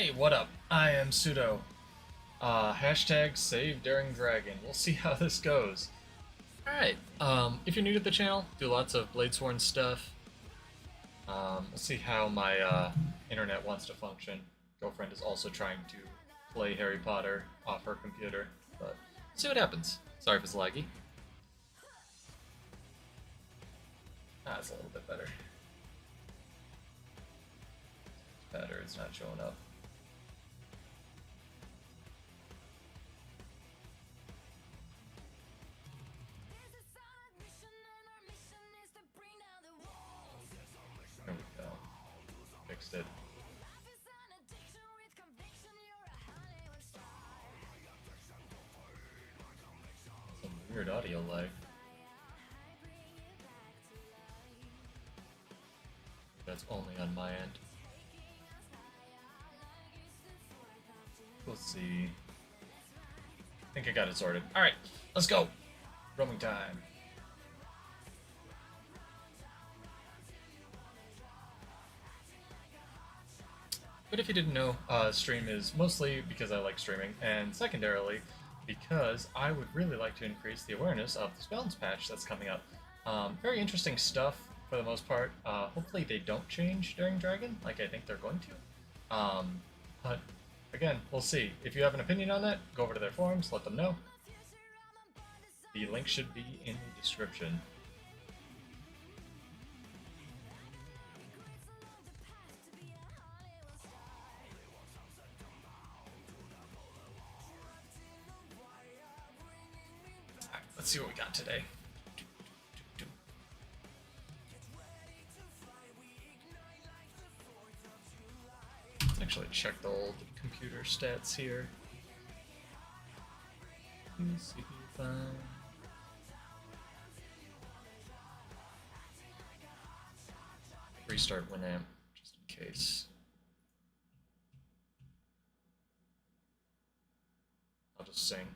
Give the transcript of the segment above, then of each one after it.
Hey, what up? I am Pseudo. Hashtag save during dragon. We'll see how this goes. Alright, if you're new to the channel, do lots of Bladesworn stuff. Let's see how my internet wants to function. Girlfriend is also trying to play Harry Potter off her computer, but see what happens. Sorry if it's laggy. It's a little bit better. It's better, it's not showing up. There we go. Fixed it. Some weird audio lag. That's only on my end. We'll see. I think I got it sorted. Alright, let's go! Roaming time. But if you didn't know, stream is mostly because I like streaming, and secondarily, because I would really like to increase the awareness of the spells patch that's coming up. Very interesting stuff for the most part. Hopefully they don't change during Dragon, like I think they're going to. But again, we'll see. If you have an opinion on that, go over to their forums, let them know. The link should be in the description. Let's see what we got today. Let's actually check the old computer stats here. Restart Winamp, just in case. I'll just sing.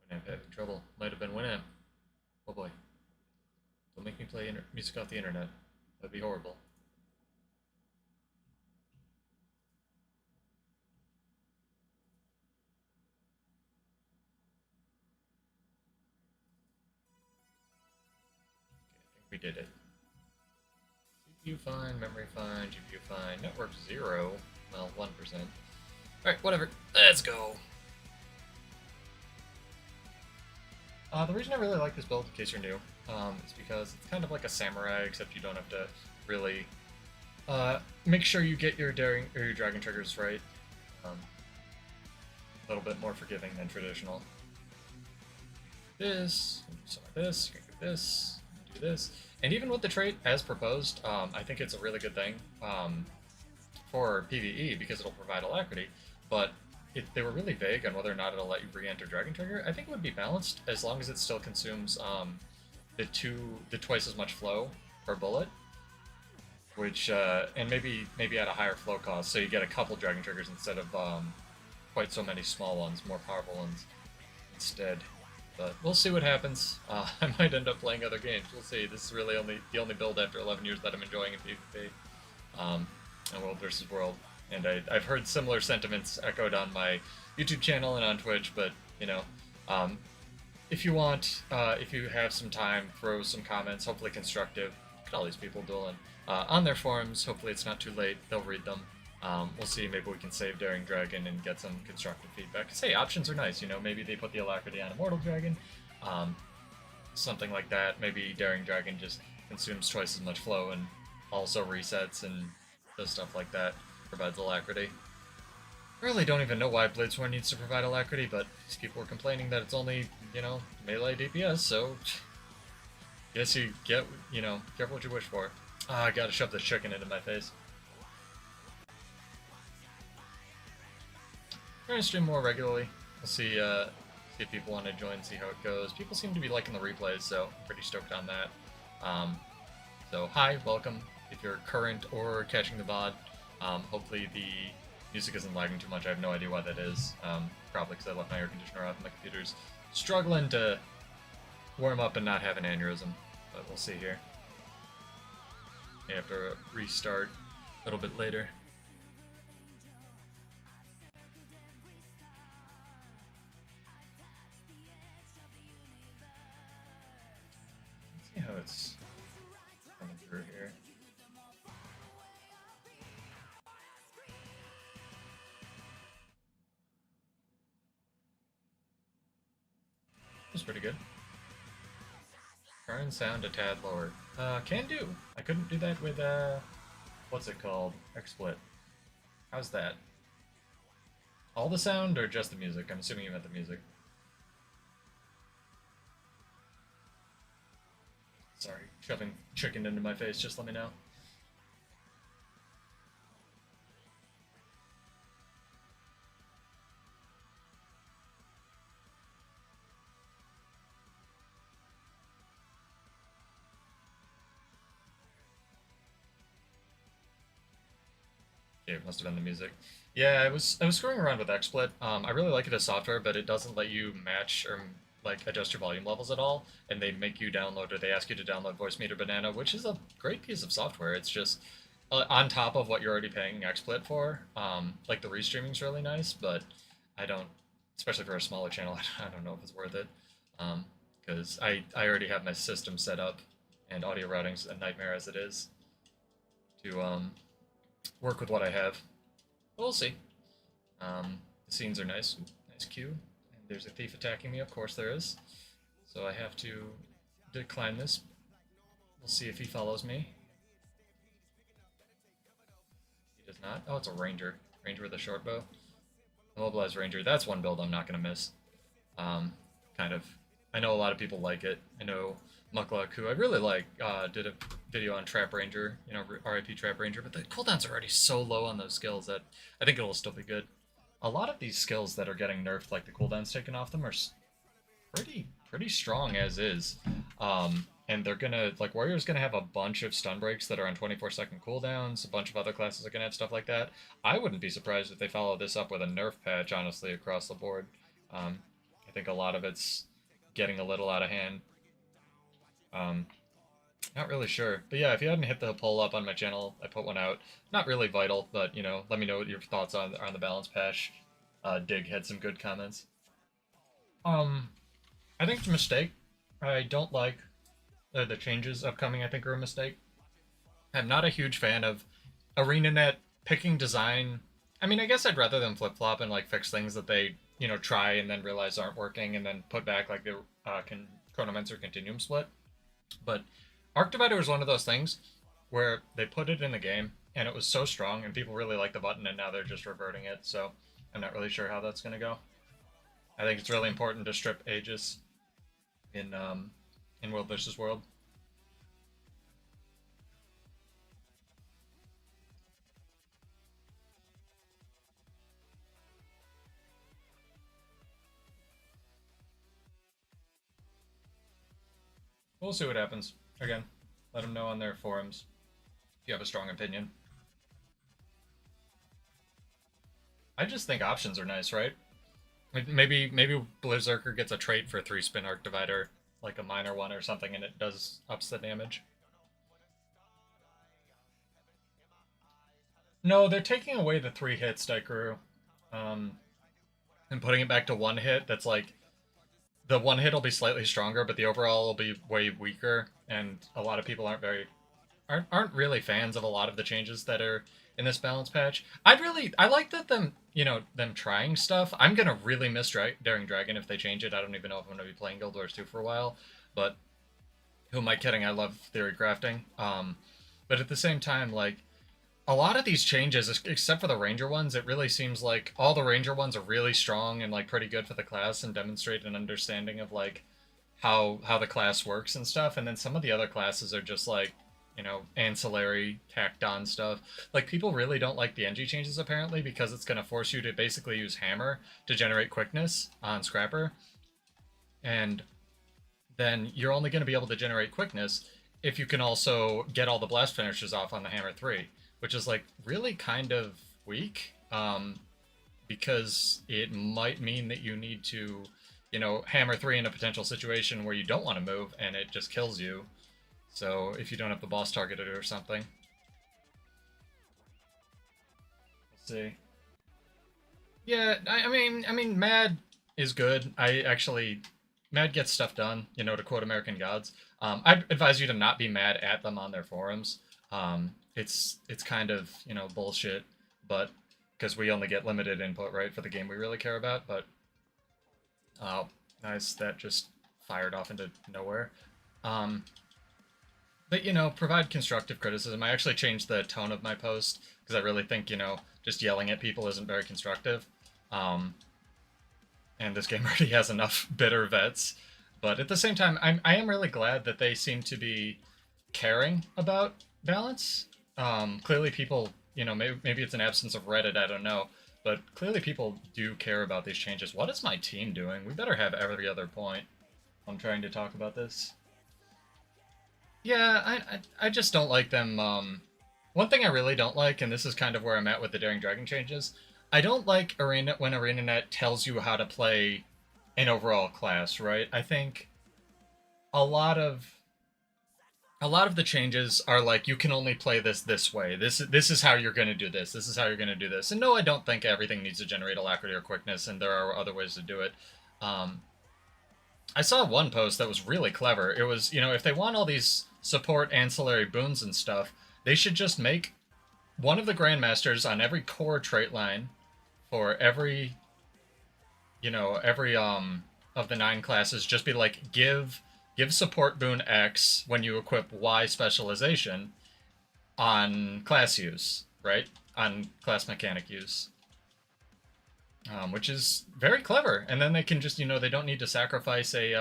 Winamp having trouble. Might have been Winamp. Oh boy. Don't make me play music off the internet. That'd be horrible. Okay, I think we did it. CPU fine, memory fine, GPU fine, network 0. Well, 1%. Alright, whatever. Let's go. The reason I really like this build, in case you're new, is because it's kind of like a samurai, except you don't have to really make sure you get your daring or your dragon triggers right. A little bit more forgiving than traditional. This, some of this, you can do this, do this, and even with the trait as proposed, I think it's a really good thing for PvE because it'll provide Alacrity, but if they were really vague on whether or not it'll let you re-enter Dragon Trigger, I think it would be balanced as long as it still consumes the twice as much flow per bullet, which and maybe at a higher flow cost, so you get a couple Dragon Triggers instead of quite so many small ones, more powerful ones instead. But we'll see what happens. I might end up playing other games. We'll see. This is really the only build after 11 years that I'm enjoying in PvP and World vs. World. And I've heard similar sentiments echoed on my YouTube channel and on Twitch, but, you know, if you want, if you have some time, throw some comments, hopefully constructive. Look at all these people dueling. On their forums, hopefully it's not too late, they'll read them. We'll see, maybe we can save during Dragon and get some constructive feedback. Cause hey, options are nice, you know, maybe they put the Alacrity on Immortal Dragon, something like that. Maybe Daring Dragon just consumes twice as much flow and also resets and does stuff like that. Provides Alacrity. I really don't even know why Bladesworn needs to provide Alacrity, but these people are complaining that it's only, you know, melee DPS, so guess you get, you know, careful what you wish for. I gotta shove this chicken into my face. I'm gonna stream more regularly. We'll see, see if people want to join, see how it goes. People seem to be liking the replays, so I'm pretty stoked on that. So hi, welcome, if you're current or catching the VOD. Hopefully the music isn't lagging too much. I have no idea why that is. Probably because I left my air conditioner off and my computer's struggling to warm up and not have an aneurysm. But we'll see here. You have to restart little bit later. Let's see how it's coming through here. That's pretty good. Turn sound a tad lower. Can do. I couldn't do that with, what's it called? XSplit. How's that? All the sound or just the music? I'm assuming you meant the music. Sorry, shoving chicken into my face, just let me know. Yeah, it must have been the music. Yeah, I was screwing around with XSplit. I really like it as software, but it doesn't let you match or like adjust your volume levels at all, and they make you download or they ask you to download Voice Meter Banana, which is a great piece of software. It's just on top of what you're already paying XSplit for. Like the restreaming's really nice, but I don't, especially for a smaller channel, I don't know if it's worth it, because I already have my system set up, and audio routing's a nightmare as it is to work with what I have. We'll see. The scenes are nice. Nice cue. And there's a thief attacking me, of course there is. So I have to decline this. We'll see if he follows me. He does not. Oh, it's a ranger. Ranger with a short bow. Immobilized ranger. That's one build I'm not going to miss. Kind of. I know a lot of people like it. I know Mukluk, who I really like, did a video on Trap Ranger, you know, RIP Trap Ranger, but the cooldowns are already so low on those skills that I think it'll still be good. A lot of these skills that are getting nerfed, like the cooldowns taken off them, are pretty strong as is. And they're gonna, like, Warrior's gonna have a bunch of stun breaks that are on 24-second cooldowns, a bunch of other classes are gonna have stuff like that. I wouldn't be surprised if they follow this up with a nerf patch, honestly, across the board. I think a lot of it's getting a little out of hand. Not really sure. But yeah, if you hadn't hit the poll up on my channel, I put one out. Not really vital, but, you know, let me know what your thoughts on the balance patch. Dig had some good comments. I think it's a mistake. I don't like the changes upcoming. I think are a mistake. I'm not a huge fan of arenanet picking design. I mean, I guess I'd rather them flip-flop and, like, fix things that they, you know, try and then realize aren't working and then put back, like, the Chronomancer Continuum split. But Arc Divider was one of those things where they put it in the game and it was so strong and people really like the button and now they're just reverting it, so I'm not really sure how that's going to go. I think it's really important to strip Aegis in World vs. World. We'll see what happens. Again, let them know on their forums if you have a strong opinion. I just think options are nice, right? Maybe Berserker gets a trait for 3-spin Arc Divider, like a minor one or something, and it does ups the damage. No, they're taking away the 3 hits, Daikuru, and putting it back to 1 hit. That's like, the 1 hit will be slightly stronger, but the overall will be way weaker, and a lot of people aren't really fans of a lot of the changes that are in this balance patch. I like that them trying stuff. I'm gonna really miss Daring Dragon if they change it. I don't even know if I'm gonna be playing Guild Wars 2 for a while, but who am I kidding? I love theory crafting. But at the same time, like, a lot of these changes, except for the ranger ones, it really seems like all the ranger ones are really strong and, like, pretty good for the class and demonstrate an understanding of, like, how the class works and stuff. And then some of the other classes are just, like, you know, ancillary tacked on stuff. Like, people really don't like the NG changes apparently because it's going to force you to basically use hammer to generate quickness on Scrapper. And then you're only going to be able to generate quickness if you can also get all the blast finishes off on the hammer 3, which is, like, really kind of weak, because it might mean that you need to, you know, hammer 3 in a potential situation where you don't want to move and it just kills you. So if you don't have the boss targeted or something. see. Yeah, I mean, Mad is good. Mad gets stuff done. You know, to quote American Gods. I'd advise you to not be mad at them on their forums. It's kind of bullshit, but because we only get limited input, right, for the game we really care about. But nice, that just fired off into nowhere. Um, but provide constructive criticism. I actually changed the tone of my post because I really think just yelling at people isn't very constructive. Um, and this game already has enough bitter vets. But at the same time, I am really glad that they seem to be caring about balance. Clearly, people, maybe it's an absence of Reddit, I don't know. But clearly, people do care about these changes. What is my team doing? We better have every other point. I'm trying to talk about this. Yeah, I just don't like them. One thing I really don't like, and this is kind of where I'm at with the Daring Dragon changes, I don't like when ArenaNet tells you how to play an overall class, right? I think a lot of the changes are like you can only play this way. This is how you're going to do this. This is how you're going to do this. And no, I don't think everything needs to generate alacrity or quickness, and there are other ways to do it. I saw one post that was really clever. It was, if they want all these support ancillary boons and stuff, they should just make one of the grandmasters on every core trait line for every of the 9 classes, just be like give support boon X when you equip Y specialization on class use, right? On class mechanic use. Which is very clever. And then they can just, they don't need to sacrifice a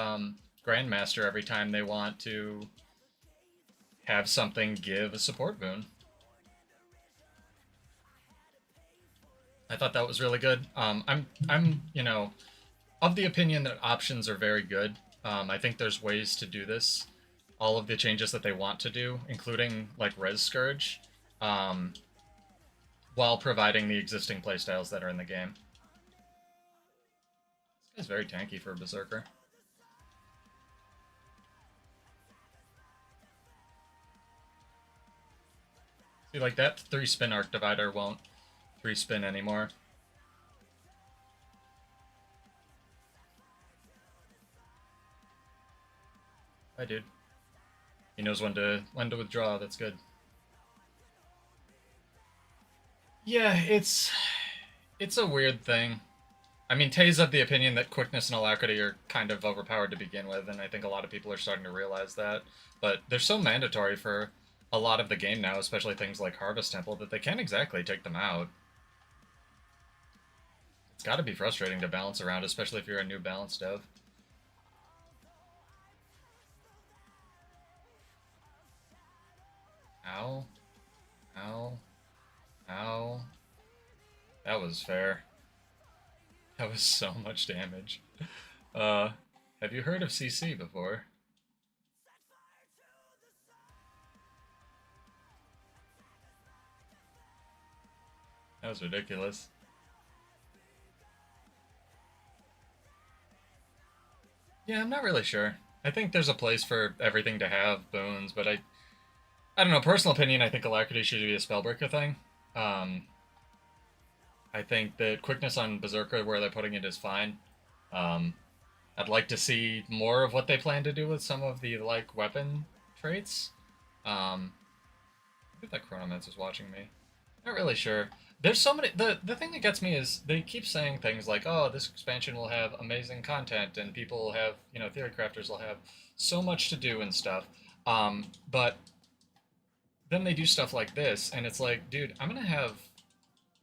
grandmaster every time they want to have something give a support boon. I thought that was really good. I'm of the opinion that options are very good. I think there's ways to do this. All of the changes that they want to do, including like Res Scourge, while providing the existing playstyles that are in the game. This guy's very tanky for a berserker. See, like that 3-spin arc divider won't 3-spin anymore. Hi, dude. He knows when to withdraw. That's good. Yeah, it's a weird thing. I mean, Tay's of the opinion that quickness and alacrity are kind of overpowered to begin with, and I think a lot of people are starting to realize that. But they're so mandatory for a lot of the game now, especially things like Harvest Temple, that they can't exactly take them out. It's got to be frustrating to balance around, especially if you're a new balance dev. Ow. Ow. Ow. That was fair. That was so much damage. Have you heard of CC before? That was ridiculous. Yeah, I'm not really sure. I think there's a place for everything to have boons, but I don't know, personal opinion, I think Alacrity should be a Spellbreaker thing. I think that quickness on Berserker, where they're putting it, is fine. I'd like to see more of what they plan to do with some of the, like, weapon traits. I think that Chronomancer's watching me. Not really sure. There's so many... The thing that gets me is they keep saying things like, oh, this expansion will have amazing content, and people will have, theory crafters will have so much to do and stuff. But then they do stuff like this, and it's like, dude, I'm gonna have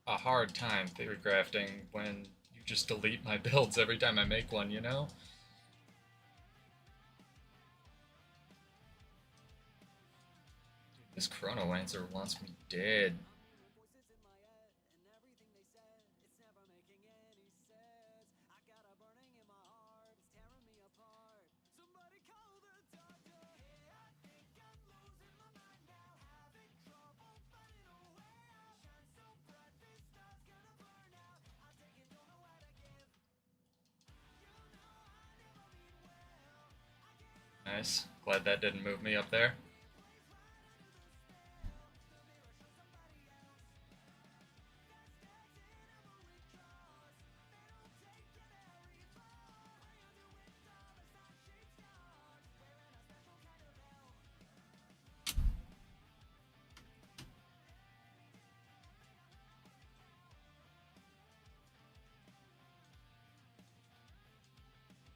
a hard time theory crafting when you just delete my builds every time I make one, This Chronomancer wants me dead. Nice. Glad that didn't move me up there.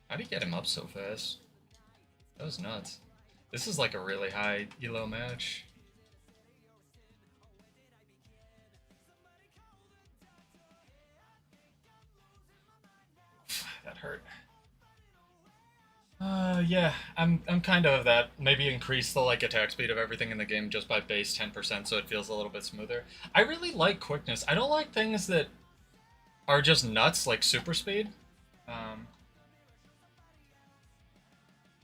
How do you get him up so fast? That was nuts. This is like a really high elo match. That hurt. Yeah, I'm kind of that. Maybe increase the like attack speed of everything in the game just by base 10% so it feels a little bit smoother. I really like quickness. I don't like things that are just nuts like super speed. Um,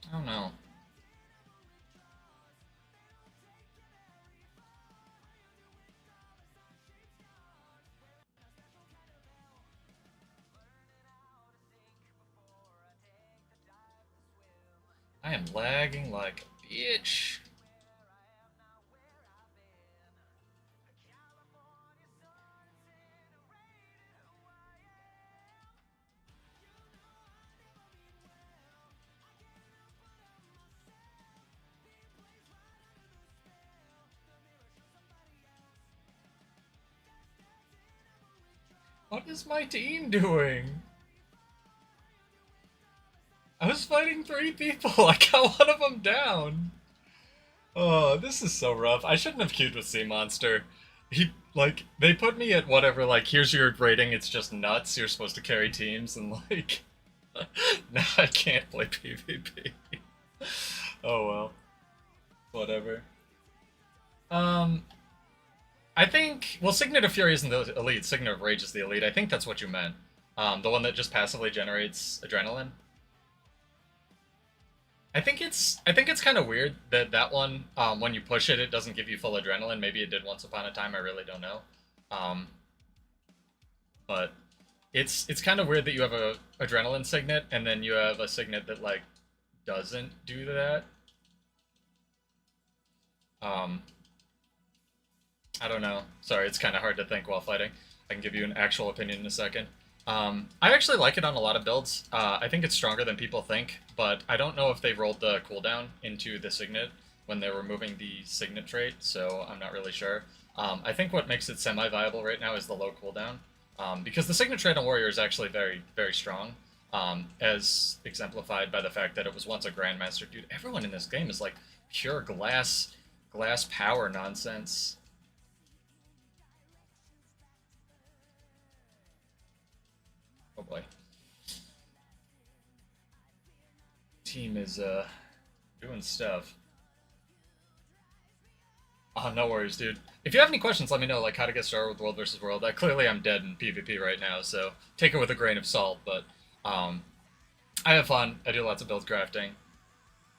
I don't know. I am lagging like a bitch. What is my team doing? I was fighting 3 people. I got one of them down. Oh, this is so rough. I shouldn't have queued with Sea Monster. Like, they put me at whatever, like, here's your rating, it's just nuts, you're supposed to carry teams, and, like, now I can't play PvP. Oh, well. Whatever. Um, I think, well, Signet of Fury isn't the elite, Signet of Rage is the elite. I think that's what you meant. The one that just passively generates adrenaline. I think it's kind of weird that that one, when you push it, it doesn't give you full adrenaline. Maybe it did once upon a time. I really don't know. Um, but it's kind of weird that you have a adrenaline signet and then you have a signet that like doesn't do that. Um, I don't know. Sorry, it's kind of hard to think while fighting. I can give you an actual opinion in a second. I actually like it on a lot of builds. I think it's stronger than people think, but I don't know if they rolled the cooldown into the signet when they're removing the signet trait, so I'm not really sure. I think what makes it semi-viable right now is the low cooldown, because the signet trait on Warrior is actually very, very strong, as exemplified by the fact that it was once a Grandmaster. Dude, everyone in this game is like pure glass power nonsense. Oh boy. Team is doing stuff. Oh, no worries, dude. If you have any questions, let me know, like how to get started with World versus World. Clearly I'm dead in PvP right now, so take it with a grain of salt, but um, I have fun. I do lots of build crafting.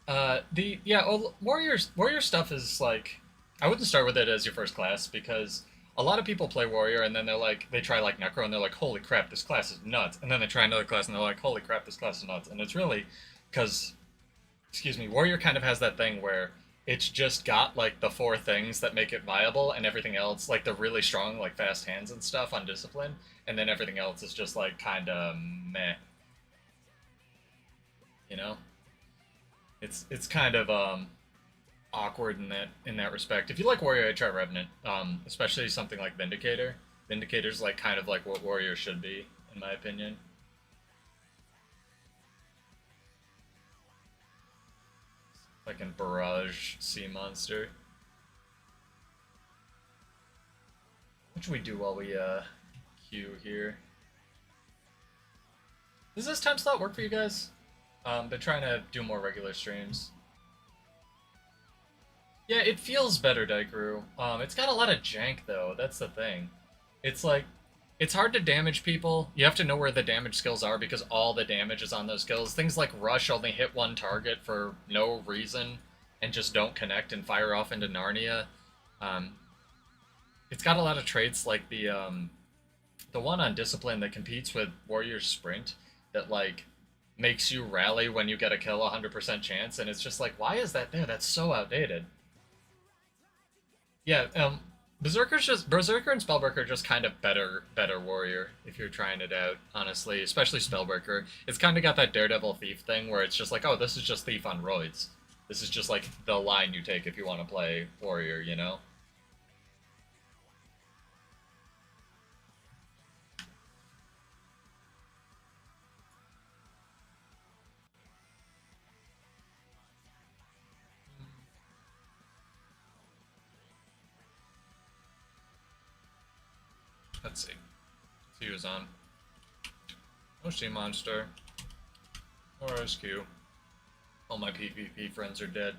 Well, warrior stuff is like I wouldn't start with it as your first class because a lot of people play warrior and then they try like necro and they're like, holy crap, this class is nuts, and then they try another class and they're like, holy crap, this class is nuts, and it's really because, excuse me, warrior kind of has that thing where it's just got like the four things that make it viable and everything else, like the really strong like fast hands and stuff on discipline, and then everything else is just like kind of meh, you know. It's kind of awkward in that respect. If you like Warrior, I try Revenant, especially something like Vindicator. Vindicator's like kind of like what Warrior should be, in my opinion. Like in Barrage Sea Monster. What should we do while we queue here? Does this time slot work for you guys? Been trying to do more regular streams. Yeah, it feels better, Daigru. It's got a lot of jank though. That's the thing. It's like it's hard to damage people. You have to know where the damage skills are because all the damage is on those skills. Things like Rush only hit one target for no reason and just don't connect and fire off into Narnia. Um, it's got a lot of traits like the one on Discipline that competes with Warrior Sprint that like makes you rally when you get a kill 100% chance, and it's just like, why is that there? That's so outdated. Yeah, Berserker and Spellbreaker are just kind of better warrior if you're trying it out, honestly, especially Spellbreaker. It's kind of got that Daredevil Thief thing where it's just like, oh, this is just Thief on roids. This is just like the line you take if you want to play warrior, you know? Let's see. Let's see who's on. No sea monster. Or SQ. All my PvP friends are dead.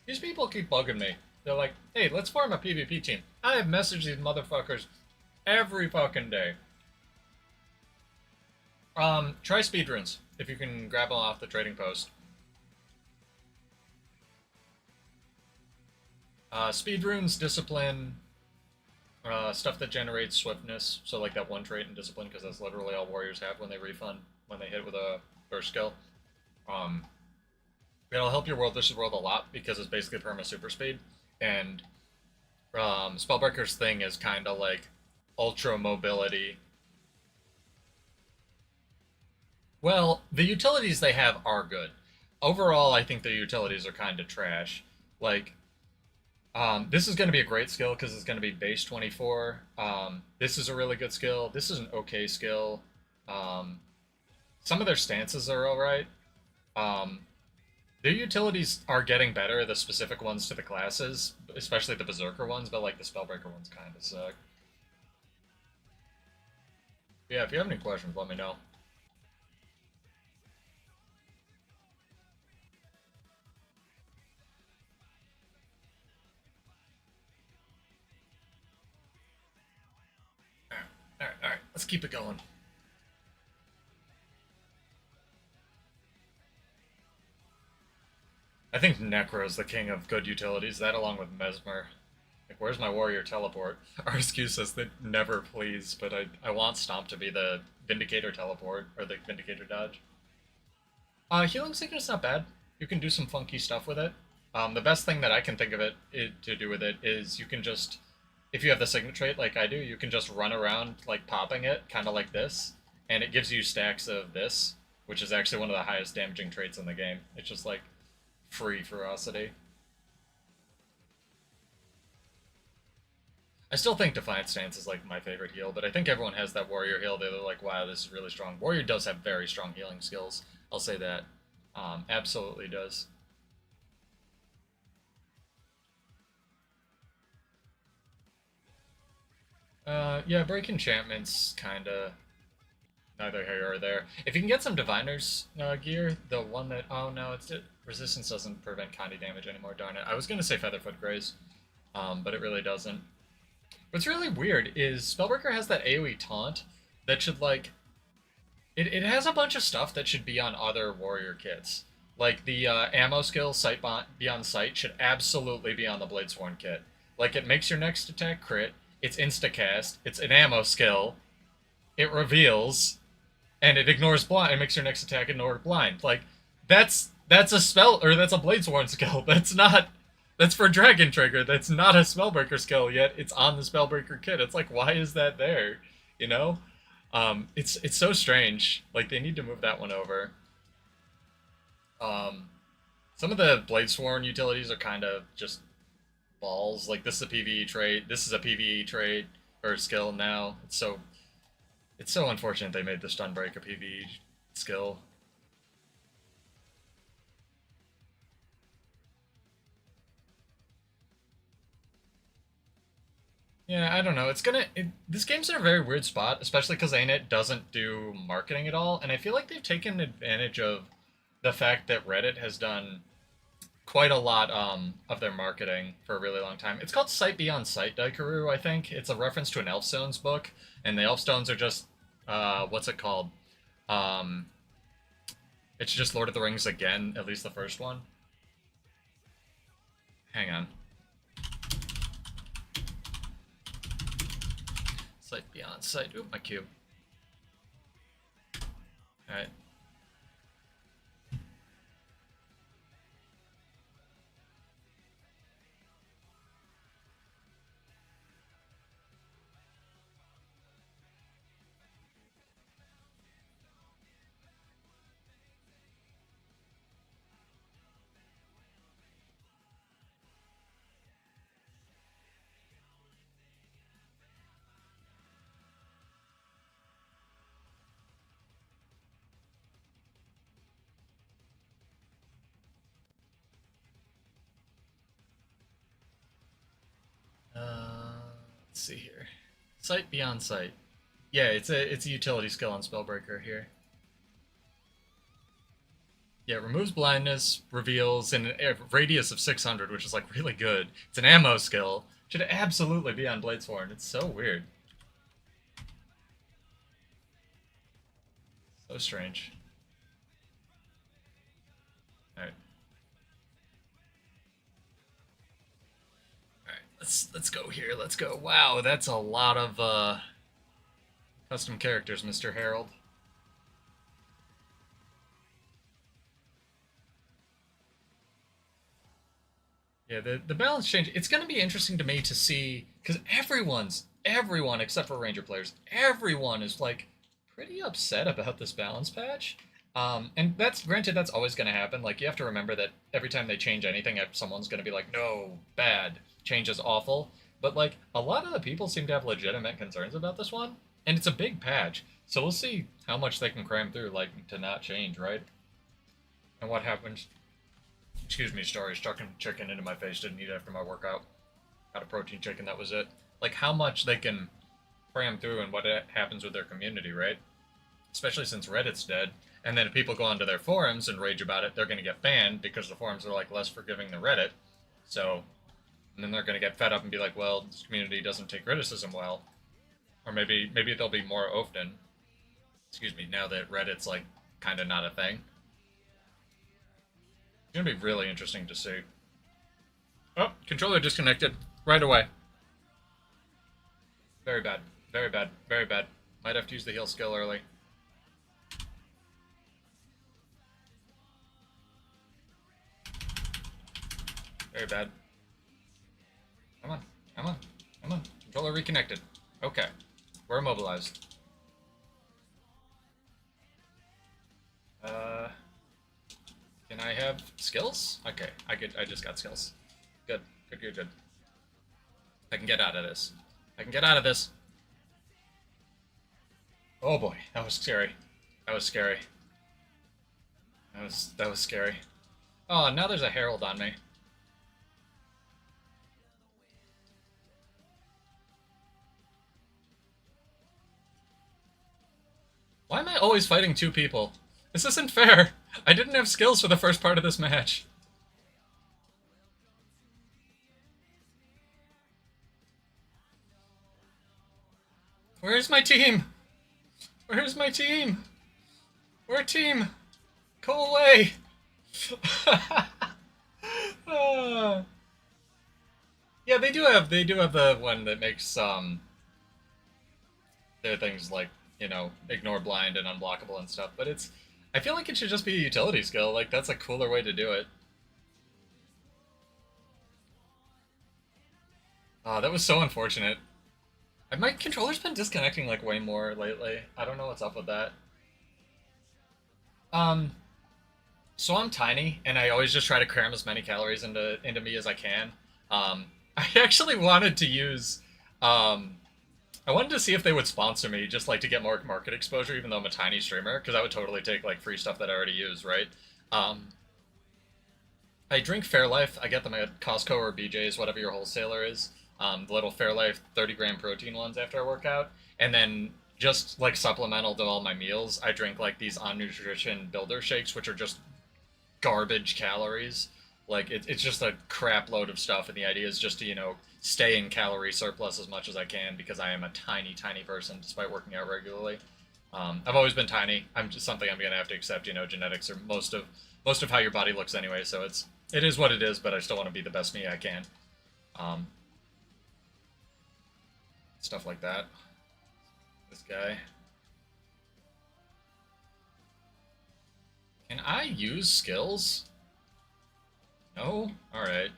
These people keep bugging me. They're like, hey, let's form a PvP team. I have messaged these motherfuckers every fucking day. Try speedruns, if you can grab them off the trading post. Speedruns, discipline, stuff that generates swiftness, so like that one trait in discipline, because that's literally all warriors have when they refund, when they hit with a burst skill. Um, it'll help your world versus world a lot, because it's basically perma super speed, and Spellbreaker's thing is kind of like ultra mobility. Well, the utilities they have are good. Overall, I think the utilities are kind of trash. Like, this is going to be a great skill because it's going to be base 24. This is a really good skill. This is an okay skill. Um, some of their stances are alright. Um, their utilities are getting better, the specific ones to the classes, especially the Berserker ones, but like the Spellbreaker ones kind of suck. Yeah, if you have any questions, let me know. Alright, let's keep it going. I think Necro's the king of good utilities, that along with Mesmer. Like, where's my warrior teleport? Our excuse says that never please, but I want Stomp to be the Vindicator teleport, or the Vindicator dodge. Healing Sickness not bad. You can do some funky stuff with it. The best thing that I can think of to do with it is you can just, if you have the Signet trait like I do, you can just run around like popping it, kind of like this, and it gives you stacks of this, which is actually one of the highest damaging traits in the game. It's just like free ferocity. I still think Defiant Stance is like my favorite heal, but I think everyone has that Warrior heal. They're like, wow, this is really strong. Warrior does have very strong healing skills. I'll say that. Absolutely does. Yeah, break enchantments, kinda neither here or there. If you can get some diviners gear, the one that, oh no, resistance doesn't prevent Condy damage anymore. Darn it! I was gonna say Featherfoot Graze, but it really doesn't. What's really weird is Spellbreaker has that AoE taunt that should like it has a bunch of stuff that should be on other warrior kits. Like the ammo skill, Sight Beyond Sight, should absolutely be on the Bladesworn kit. Like it makes your next attack crit, it's instacast, it's an ammo skill, it reveals, and it ignores blind. It makes your next attack ignore blind. Like that's a spell or that's a Bladesworn skill. That's not. That's for Dragon Trigger. That's not a Spellbreaker skill yet. It's on the Spellbreaker kit. It's like, why is that there? You know? It's so strange. Like they need to move that one over. Um, some of the Bladesworn utilities are kind of just balls. Like this is a PvE trait. This is a PvE trait or skill now. It's so unfortunate they made the stun break a PvE skill. Yeah, I don't know. This game's in a very weird spot, especially because ANet doesn't do marketing at all, and I feel like they've taken advantage of the fact that Reddit has done quite a lot of their marketing for a really long time. It's called Sight Beyond Sight, Daikaru, I think. It's a reference to an Elfstones book, and the Elfstones are just what's it called? Um, it's just Lord of the Rings again, at least the first one. Hang on. Sight Beyond Sight. Oop, my cube. Alright. Let's see here. Sight Beyond Sight. Yeah, it's a utility skill on Spellbreaker here. Yeah, it removes blindness, reveals in a radius of 600, which is like really good. It's an ammo skill. Should absolutely be on Bladesworn. It's so weird. So strange. Alright. Alright, let's go here. Let's go. Wow, that's a lot of custom characters, Mr. Harold. Yeah, the balance change. It's going to be interesting to me to see because everyone except for Ranger players, everyone is like pretty upset about this balance patch. And that's granted, that's always going to happen. Like you have to remember that every time they change anything, someone's going to be like, "No, bad. Change is awful." But like a lot of the people seem to have legitimate concerns about this one, and it's a big patch. So we'll see how much they can cram through, like to not change, right? And what happens excuse me, sorry, stuck chicken into my face, didn't eat after my workout. Got a protein chicken, that was it. Like how much they can cram through and what happens with their community, right? Especially since Reddit's dead. And then if people go onto their forums and rage about it, they're going to get banned because the forums are like less forgiving than Reddit. So, and then they're going to get fed up and be like, well, this community doesn't take criticism well. Or maybe they'll be more open. Excuse me, now that Reddit's like kind of not a thing. It's going to be really interesting to see. Oh, controller disconnected right away. Very bad. Very bad. Very bad. Might have to use the heal skill early. Very bad. Come on. Come on. Come on. Controller reconnected. Okay. We're immobilized. Can I have skills? Okay. I just got skills. Good. Good, good, good. I can get out of this. I can get out of this. Oh boy, that was scary. That was scary. That was scary. Oh, now there's a herald on me. Why am I always fighting two people? This isn't fair. I didn't have skills for the first part of this match. Where's my team? Where's my team? We're a team. Go away. Yeah, they do have the one that makes their things like, ignore blind and unblockable and stuff, but I feel like it should just be a utility skill. Like that's a cooler way to do it. Oh, that was so unfortunate. My controller's been disconnecting like way more lately. I don't know what's up with that. Um, so I'm tiny, and I always just try to cram as many calories into me as I can. I actually wanted to use, um, I wanted to see if they would sponsor me, just like to get more market exposure, even though I'm a tiny streamer, because I would totally take like free stuff that I already use, right? Um, I drink Fairlife. I get them at Costco or BJ's, whatever your wholesaler is. The little Fairlife 30-gram protein ones after I work out, and then just like supplemental to all my meals, I drink like these on nutrition builder shakes, which are just garbage calories. Like it's just a crap load of stuff, and the idea is just to stay in calorie surplus as much as I can because I am a tiny, tiny person despite working out regularly. I've always been tiny. I'm just something I'm gonna have to accept. Genetics are most of how your body looks anyway, so it is what it is. But I still want to be the best me I can. Um, Stuff like that. This guy. Can I use skills? No? Alright.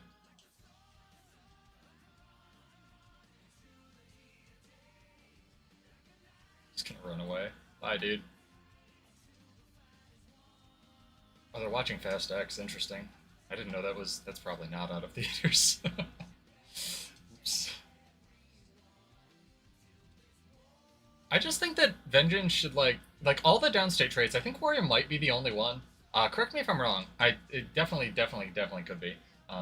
Just gonna run away. Bye, dude. Oh, they're watching Fast X. Interesting. I didn't know that's probably not out of theaters. Oops. I just think that Vengeance should like all the downstate traits. I think Warrior might be the only one. Correct me if I'm wrong. It definitely could be.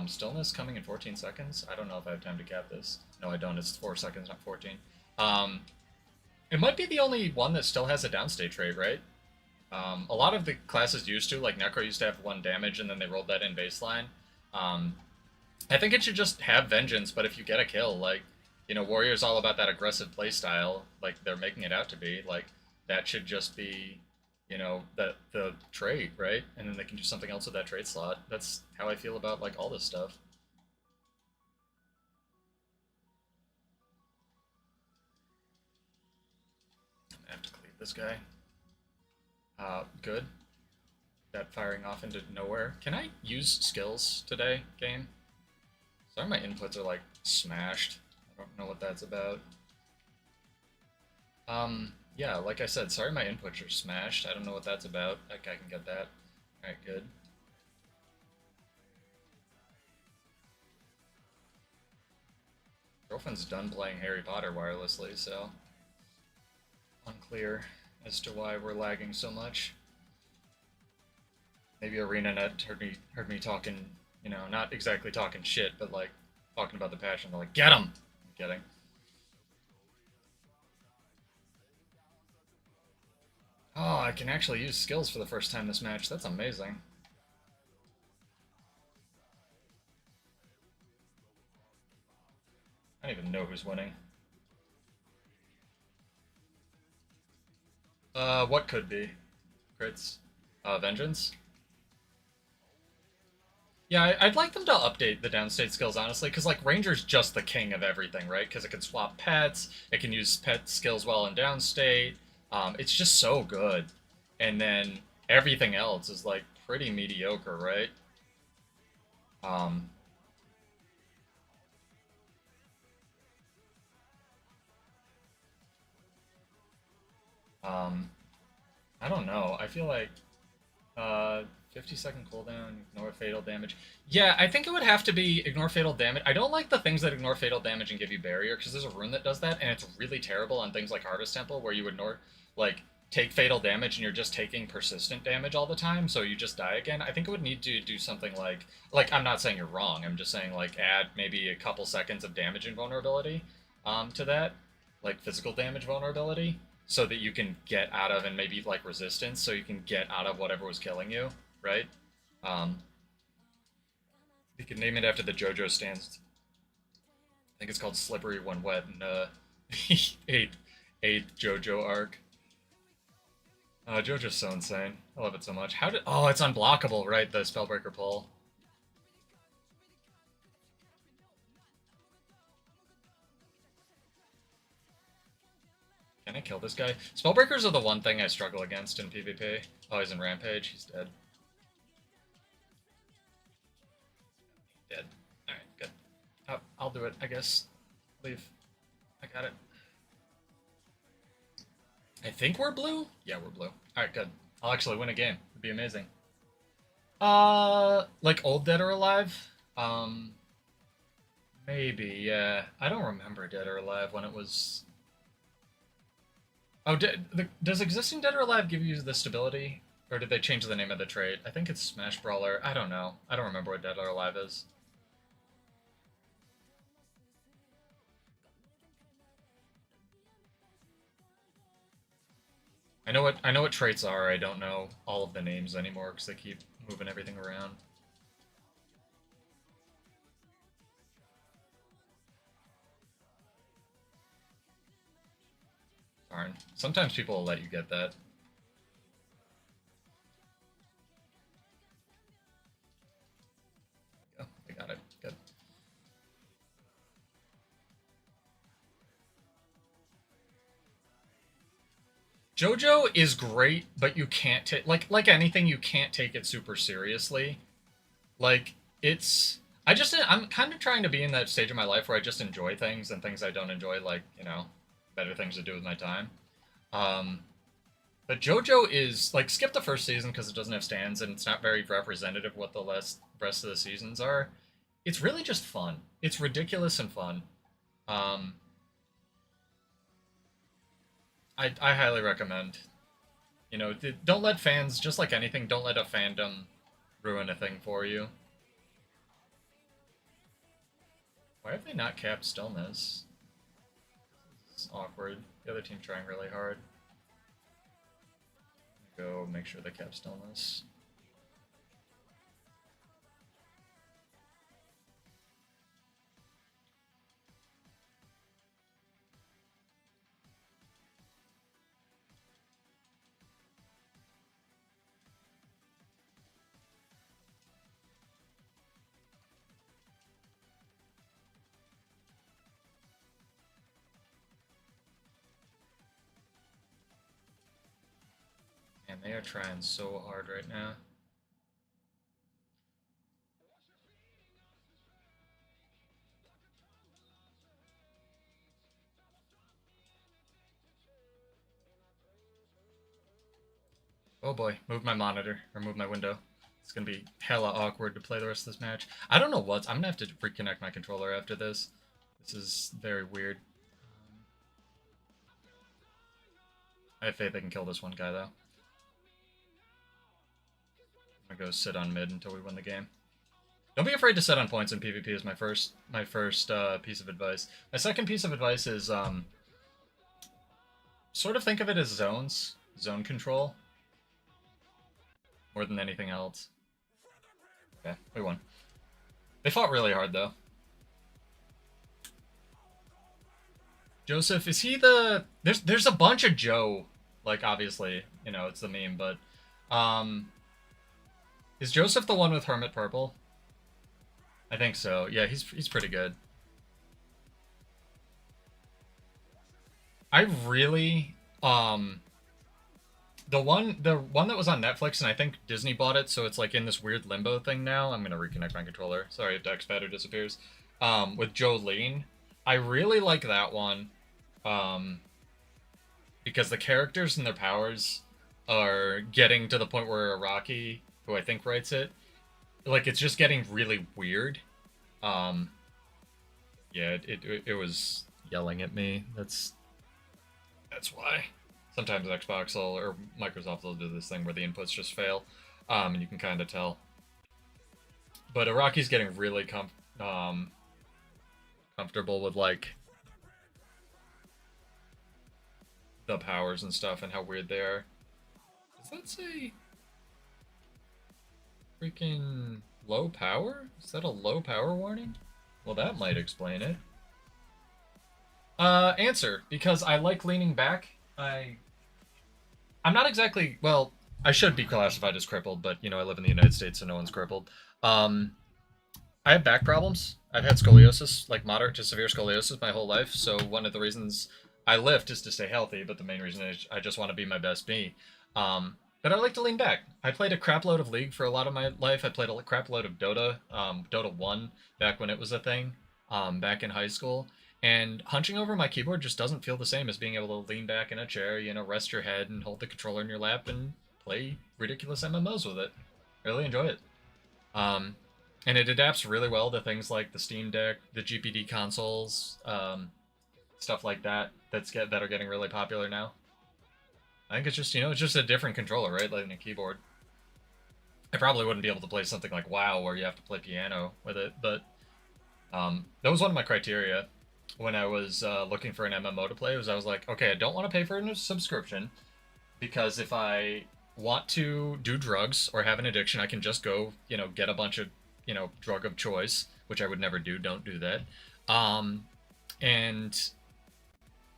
Stillness coming in 14 seconds. I don't know if I have time to cap this. No, I don't. It's 4 seconds, not 14. Um, It might be the only one that still has a downstate trait, right? A lot of the classes used to, like Necro used to have 1 damage and then they rolled that in baseline. Um, I think it should just have Vengeance, but if you get a kill, like, you know, Warrior's all about that aggressive playstyle, like they're making it out to be, like, that should just be, you know, the trait, right? And then they can do something else with that trait slot. That's how I feel about, like, all this stuff. I'm gonna have to cleave this guy. Good. That firing off into nowhere. Can I use skills today, game? Sorry, my inputs are like smashed. I don't know what that's about. Yeah, like I said, sorry my inputs are smashed. I don't know what that's about. Like, I can get that. Alright, good. Girlfriend's done playing Harry Potter wirelessly, so unclear as to why we're lagging so much. Maybe ArenaNet heard me talking, you know, not exactly talking shit, but like talking about the passion. They're like, get him! I'm kidding. Oh, I can actually use skills for the first time this match. That's amazing. I don't even know who's winning. What could be? Crits? Vengeance? Yeah, I'd like them to update the downstate skills, honestly, because, like, Ranger's just the king of everything, right? Because it can swap pets, it can use pet skills while in downstate. It's just so good. And then everything else is, like, pretty mediocre, right? Um, um, I don't know. I feel like 50-second cooldown, ignore fatal damage. Yeah, I think it would have to be ignore fatal damage. I don't like the things that ignore fatal damage and give you barrier, because there's a rune that does that, and it's really terrible on things like Harvest Temple, where you ignore, like, take fatal damage and you're just taking persistent damage all the time, so you just die again. I think it would need to do something like, I'm not saying you're wrong, I'm just saying, like, add maybe a couple seconds of damage invulnerability to that, like physical damage vulnerability, so that you can get out of, and maybe like resistance, so you can get out of whatever was killing you, right? Um, you can name it after the JoJo stands. I think it's called Slippery When Wet in eighth JoJo arc. JoJo's so insane. I love it so much. How did? Oh, it's unblockable, right? The Spellbreaker pull. Can I kill this guy? Spellbreakers are the one thing I struggle against in PvP. Oh, he's in Rampage. He's dead. Dead. Alright, good. Oh, I'll do it, I guess. Leave. I got it. I think we're blue? Yeah, we're blue. Alright, good. I'll actually win a game. It'd be amazing. Like old Dead or Alive? Maybe, yeah. I don't remember Dead or Alive when it was... Oh, does existing Dead or Alive give you the stability? Or did they change the name of the trait? I think it's Smash Brawler. I don't know. I don't remember what Dead or Alive is. I know what traits are. I don't know all of the names anymore because they keep moving everything around. Darn. Sometimes people will let you get that. Oh, I got it. Good. JoJo is great, but you can't take like anything, you can't take it super seriously. Like it's I'm kind of trying to be in that stage of my life where I just enjoy things, and things I don't enjoy, like, you know, better things to do with my time. Um, but JoJo is like, skip the first season because it doesn't have stands and it's not very representative of what the rest of the seasons are. It's really just fun. It's ridiculous and fun. Um, I highly recommend. You know, don't let fans, just like anything, don't let a fandom ruin a thing for you. Why have they not capped stillness? It's awkward. The other team trying really hard. Go make sure they cap stillness. And they are trying so hard right now. Oh boy, move my monitor, or move my window. It's gonna be hella awkward to play the rest of this match. I don't know what, I'm gonna have to reconnect my controller after this. This is very weird. I have faith I can kill this one guy though. I'm gonna go sit on mid until we win the game. Don't be afraid to set on points in PvP is my first piece of advice. My second piece of advice is sort of think of it as zones, zone control, more than anything else. Okay, we won. They fought really hard though. Joseph, is he the... There's a bunch of Joe, like obviously, you know, it's the meme, but is Joseph the one with Hermit Purple? I think so. Yeah, he's pretty good. I really the one that was on Netflix, and I think Disney bought it, so it's like in this weird limbo thing now. I'm gonna reconnect my controller. Sorry if X-Patter disappears. With Jolene. I really like that one. Because the characters and their powers are getting to the point where Iraqi, who I think writes it, like it's just getting really weird. Yeah, it was yelling at me. That's why. Sometimes Xbox will, or Microsoft will do this thing where the inputs just fail, and you can kind of tell. But Iraqi's getting really comfortable with like the powers and stuff and how weird they are. Does that say freaking low power? Is that a low power warning? Well, that might explain it. Answer, because I like leaning back. I'm not exactly, well, I should be classified as crippled, but, you know, I live in the United States, so no one's crippled. I have back problems. I've had scoliosis, like moderate to severe scoliosis my whole life, so one of the reasons I lift is to stay healthy, but the main reason is I just want to be my best me. But I like to lean back. I played a crap load of League for a lot of my life. I played a crap load of Dota, Dota 1, back when it was a thing, back in high school. And hunching over my keyboard just doesn't feel the same as being able to lean back in a chair, you know, rest your head and hold the controller in your lap and play ridiculous MMOs with it. Really enjoy it. And it adapts really well to things like the Steam Deck, the GPD consoles, stuff like that that are getting really popular now. I think it's just, you know, it's just a different controller, right? Like a keyboard. I probably wouldn't be able to play something like WoW where you have to play piano with it, but that was one of my criteria when I was looking for an MMO to play. Was I was like, okay, I don't want to pay for a subscription because if I want to do drugs or have an addiction, I can just go, you know, get a bunch of, you know, drug of choice, which I would never do. Don't do that. And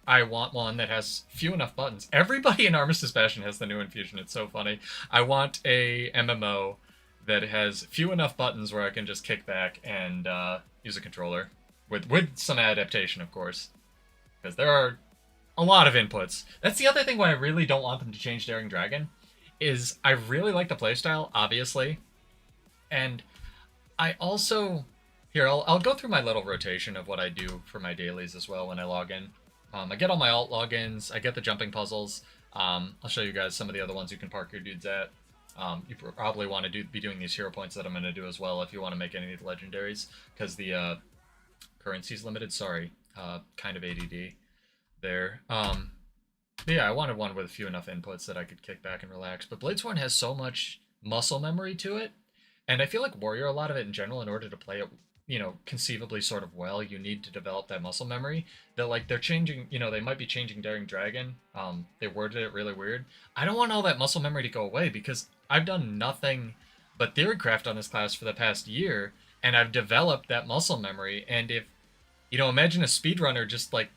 I want one that has few enough buttons. Everybody in Armistice Bastion has the new infusion. It's so funny. I want a MMO that has few enough buttons where I can just kick back and use a controller. With some adaptation, of course. Because there are a lot of inputs. That's the other thing why I really don't want them to change Daring Dragon, is I really like the playstyle, obviously. And I also... Here, I'll go through my little rotation of what I do for my dailies as well when I log in. I get all my alt logins, I get the jumping puzzles. I'll show you guys some of the other ones you can park your dudes at. You probably want to be doing these hero points that I'm going to do as well if you want to make any of the legendaries, because the currency's limited. Sorry, kind of ADD there. But yeah, I wanted one with a few enough inputs that I could kick back and relax. But Bladesworn has so much muscle memory to it, and I feel like Warrior, a lot of it in general, in order to play it, conceivably sort of well, you need to develop that muscle memory. That like they're changing, they might be changing Daring Dragon. They worded it really weird. I don't want all that muscle memory to go away because I've done nothing but theorycraft on this class for the past year, and I've developed that muscle memory. And if imagine a speedrunner just like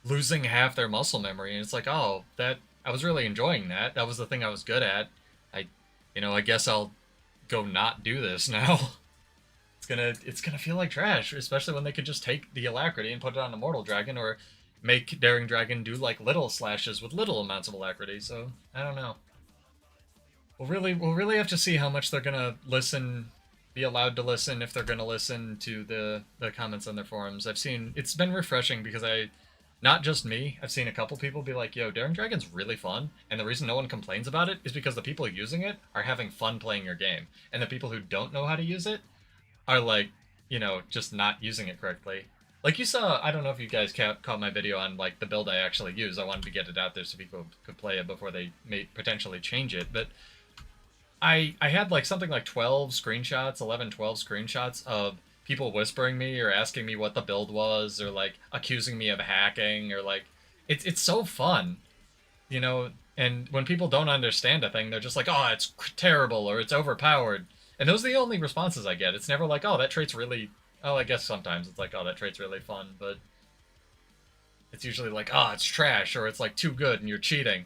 losing half their muscle memory, and it's like, oh, that I was really enjoying that. That was the thing I was good at. I guess I'll go not do this now. It's gonna feel like trash, especially when they could just take the Alacrity and put it on Immortal Dragon, or make Daring Dragon do like little slashes with little amounts of Alacrity. So I don't know. We'll really have to see how much they're gonna listen, be allowed to listen, if they're gonna listen to the comments on their forums. I've seen it's been refreshing because not just me, I've seen a couple people be like, yo, Daring Dragon's really fun, and the reason no one complains about it is because the people using it are having fun playing your game, and the people who don't know how to use it are like, just not using it correctly. Like you saw, I don't know if you guys caught my video on like the build I actually use. I wanted to get it out there so people could play it before they may potentially change it, but I had like something like 12 screenshots, 11, 12 screenshots of people whispering me or asking me what the build was, or like accusing me of hacking, or like it's so fun, and when people don't understand a thing, they're just like, oh, it's terrible or it's overpowered. And those are the only responses I get. It's never like, oh, that trait's really, oh, I guess sometimes it's like, oh, that trait's really fun, but it's usually like, oh, it's trash, or it's like too good and you're cheating.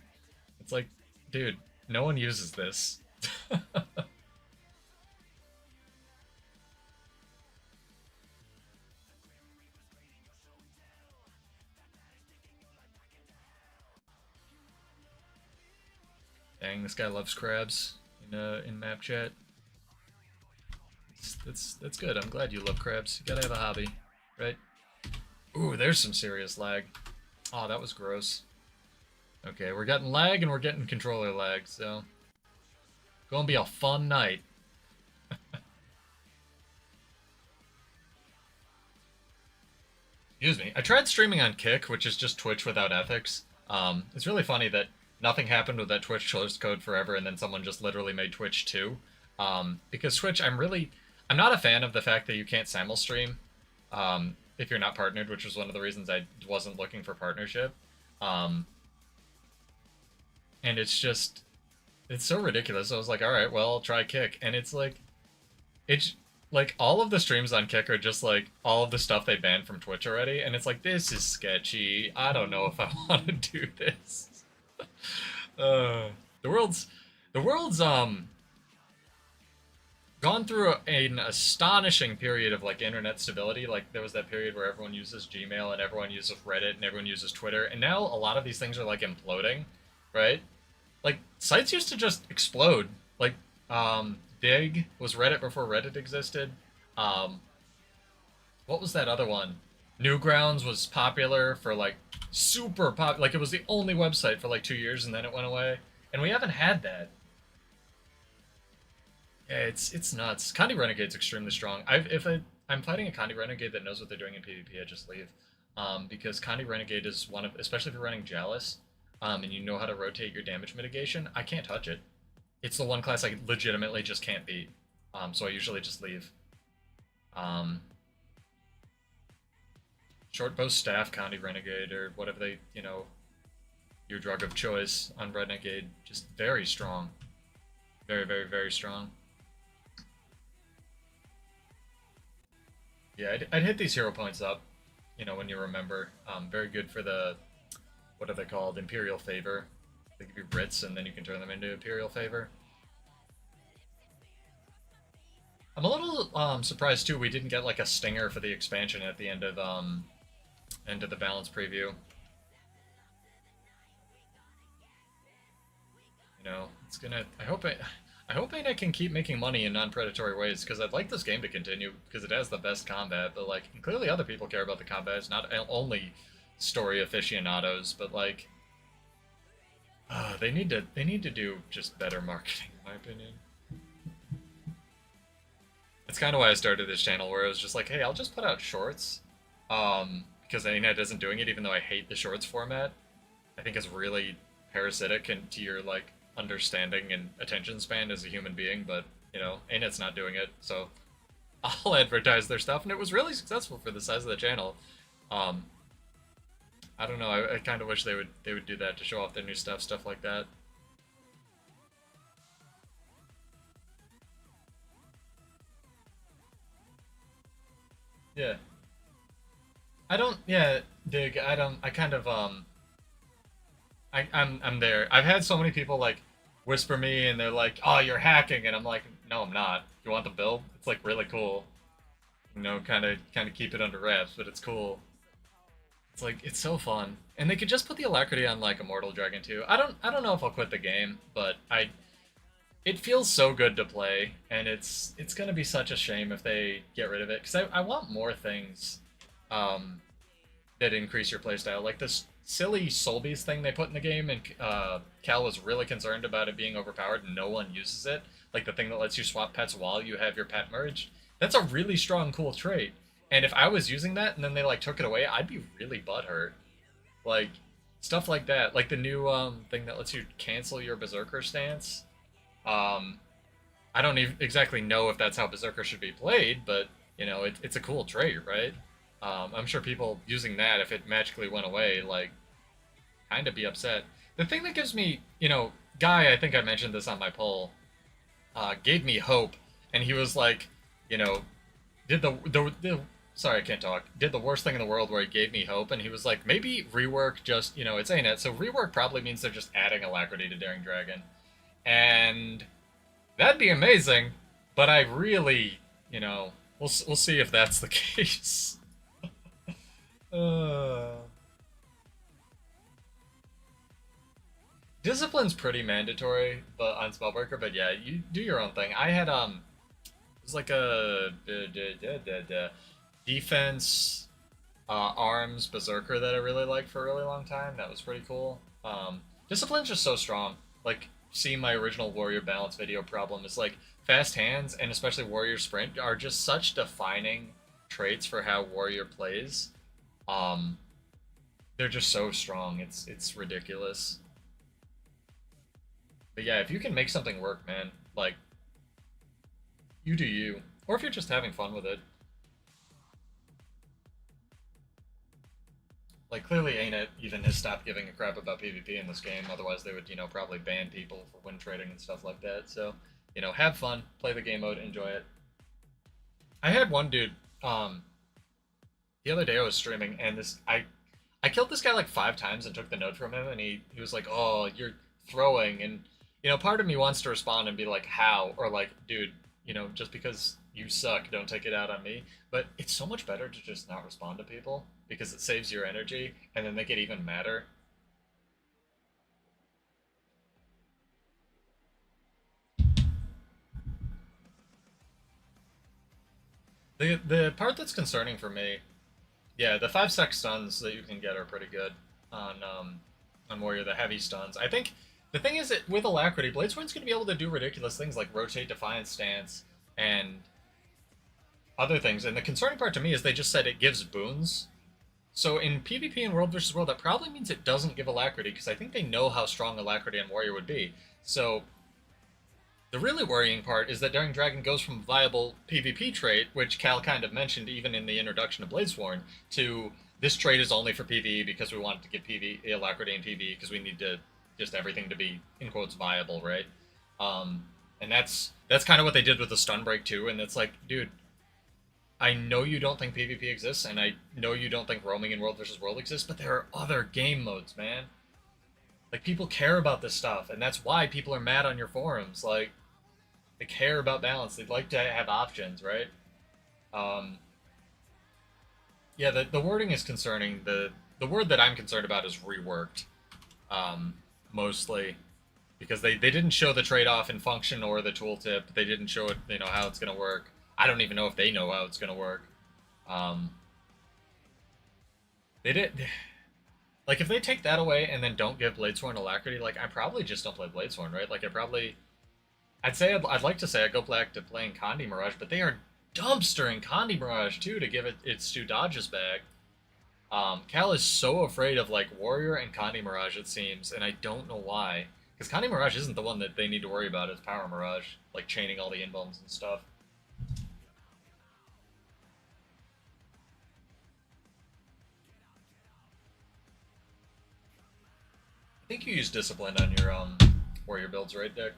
It's like, dude, no one uses this. Dang, this guy loves crabs in map chat. That's good. I'm glad you love crabs. You gotta have a hobby, right? Ooh, there's some serious lag. Oh, that was gross. Okay, we're getting lag and we're getting controller lag, so gonna be a fun night. Excuse me. I tried streaming on Kick, which is just Twitch without ethics. It's really funny that nothing happened with that Twitch source code forever, and then someone just literally made Twitch too. Because Twitch, I'm not a fan of the fact that you can't simul stream if you're not partnered, which was one of the reasons I wasn't looking for partnership. And it's so ridiculous. I was like, all right, well, I'll try Kick, and it's like all of the streams on Kick are just like all of the stuff they banned from Twitch already, and it's like, this is sketchy. I don't know if I want to do this. The world's gone through an astonishing period of like internet stability. Like there was that period where everyone uses Gmail and everyone uses Reddit and everyone uses Twitter, and now a lot of these things are like imploding, right? Like sites used to just explode. Like Dig was Reddit before Reddit existed. What was that other one? Newgrounds was popular for like super pop. Like it was the only website for like 2 years, and then it went away. And we haven't had that. Yeah, it's nuts. Condi Renegade's extremely strong. If I'm fighting a Condi Renegade that knows what they're doing in PvP, I just leave. Because Condi Renegade is one of, especially if you're running Chalice, and you know how to rotate your damage mitigation, I can't touch it. It's the one class I legitimately just can't beat. So I usually just leave. Shortbow Staff Condi Renegade, or whatever they, your drug of choice on Renegade, just very strong. Very, very, very strong. Yeah, I'd hit these hero points up, when you remember. Very good for the, what are they called? Imperial Favor. They give you Brits, and then you can turn them into Imperial Favor. I'm a little surprised, too, we didn't get, like, a stinger for the expansion at the end of the balance preview. It's gonna... I hope ANet can keep making money in non-predatory ways, because I'd like this game to continue, because it has the best combat, but, like, clearly other people care about the combat. It's not only story aficionados, but, like... they need to do just better marketing, in my opinion. It's kind of why I started this channel, where I was just like, hey, I'll just put out shorts, because ANet isn't doing it, even though I hate the shorts format. I think it's really parasitic to your, like, understanding and attention span as a human being, but, ANet's not doing it, so I'll advertise their stuff, and it was really successful for the size of the channel. Um, I don't know. I kind of wish they would do that to show off their new stuff like that. Yeah, I don't. Yeah, dig. I don't. I kind of I'm there. I've had so many people like whisper me, and they're like, "Oh, you're hacking," and I'm like, "No, I'm not. You want the build? It's like really cool. You know, kind of keep it under wraps, but it's cool. It's like it's so fun, and they could just put the Alacrity on like Immortal Dragon too. I don't know if I'll quit the game, but it feels so good to play, and it's gonna be such a shame if they get rid of it because I want more things um, that increase your playstyle, like this silly soul beast thing they put in the game, and Cal was really concerned about it being overpowered, and no one uses it. Like the thing that lets you swap pets while you have your pet merged. That's a really strong, cool trait. And if I was using that and then they like took it away, I'd be really butthurt. Like stuff like that, like the new thing that lets you cancel your berserker stance. Um, I don't even exactly know if that's how berserker should be played, but you know, it's a cool trait, right? I'm sure people using that, if it magically went away, like kind of be upset. The thing that gives me, you know, Guy, I think I mentioned this on my poll, gave me hope, and he was like, you know, did the sorry, I can't talk. Did the worst thing in the world where he gave me hope, and he was like, maybe rework just, you know, it's ANet, so rework probably means they're just adding Alacrity to Daring Dragon, and that'd be amazing. But I really, you know, we'll see if that's the case. uh, Discipline's pretty mandatory, but on Spellbreaker. But yeah, you do your own thing. I had it was like a defense arms berserker that I really liked for a really long time. That was pretty cool. Discipline's just so strong. Like seeing my original warrior balance video problem is like fast hands and especially warrior sprint are just such defining traits for how warrior plays. Um, they're just so strong. It's ridiculous. But yeah, if you can make something work, man, like you do you. Or if you're just having fun with it. Like clearly ANet even has stopped giving a crap about PvP in this game. Otherwise they would, you know, probably ban people for win trading and stuff like that. So, you know, have fun, play the game mode, enjoy it. I had one dude, um, the other day I was streaming and I killed this guy like 5 times and took the node from him, and he was like, "Oh, you're throwing," and you know, part of me wants to respond and be like, "How?" or like, "Dude, you know, just because you suck, don't take it out on me." But it's so much better to just not respond to people because it saves your energy, and then they get even madder. The part that's concerning for me, yeah, the 5 sec stuns that you can get are pretty good on Warrior. The heavy stuns, I think. The thing is that with Alacrity, Bladesworn's going to be able to do ridiculous things like rotate Defiant Stance and other things. And the concerning part to me is they just said it gives boons. So in PvP and World versus World, that probably means it doesn't give Alacrity because I think they know how strong Alacrity on Warrior would be. So the really worrying part is that Daring Dragon goes from viable PvP trait, which Cal kind of mentioned even in the introduction of Bladesworn, to this trait is only for PvE because we want to get PvE Alacrity in PvE because we need to just everything to be in quotes viable, right? Um, and that's kind of what they did with the stun break too. And it's like, dude, I know you don't think PvP exists, and I know you don't think roaming in World versus World exists, but there are other game modes, man. Like people care about this stuff, and that's why people are mad on your forums. Like they care about balance. They'd like to have options, right? Um, yeah, the wording is concerning. The word that I'm concerned about is reworked, um, mostly because they didn't show the trade-off in function or the tooltip. They didn't show it, you know, how it's gonna work. I don't even know if they know how it's gonna work. Um, they did. Like if they take that away and then don't give Bladesworn Alacrity, like I probably just don't play Bladesworn, right? Like I'd say I'd like to say I go back to playing Condi Mirage, but they are dumpstering Condi Mirage too to give it its 2 dodges back. Cal is so afraid of like Warrior and Condi Mirage, it seems, and I don't know why. Because Condi Mirage isn't the one that they need to worry about, it's Power Mirage, like chaining all the inbounds and stuff. think you use discipline on your warrior builds, right, Dick?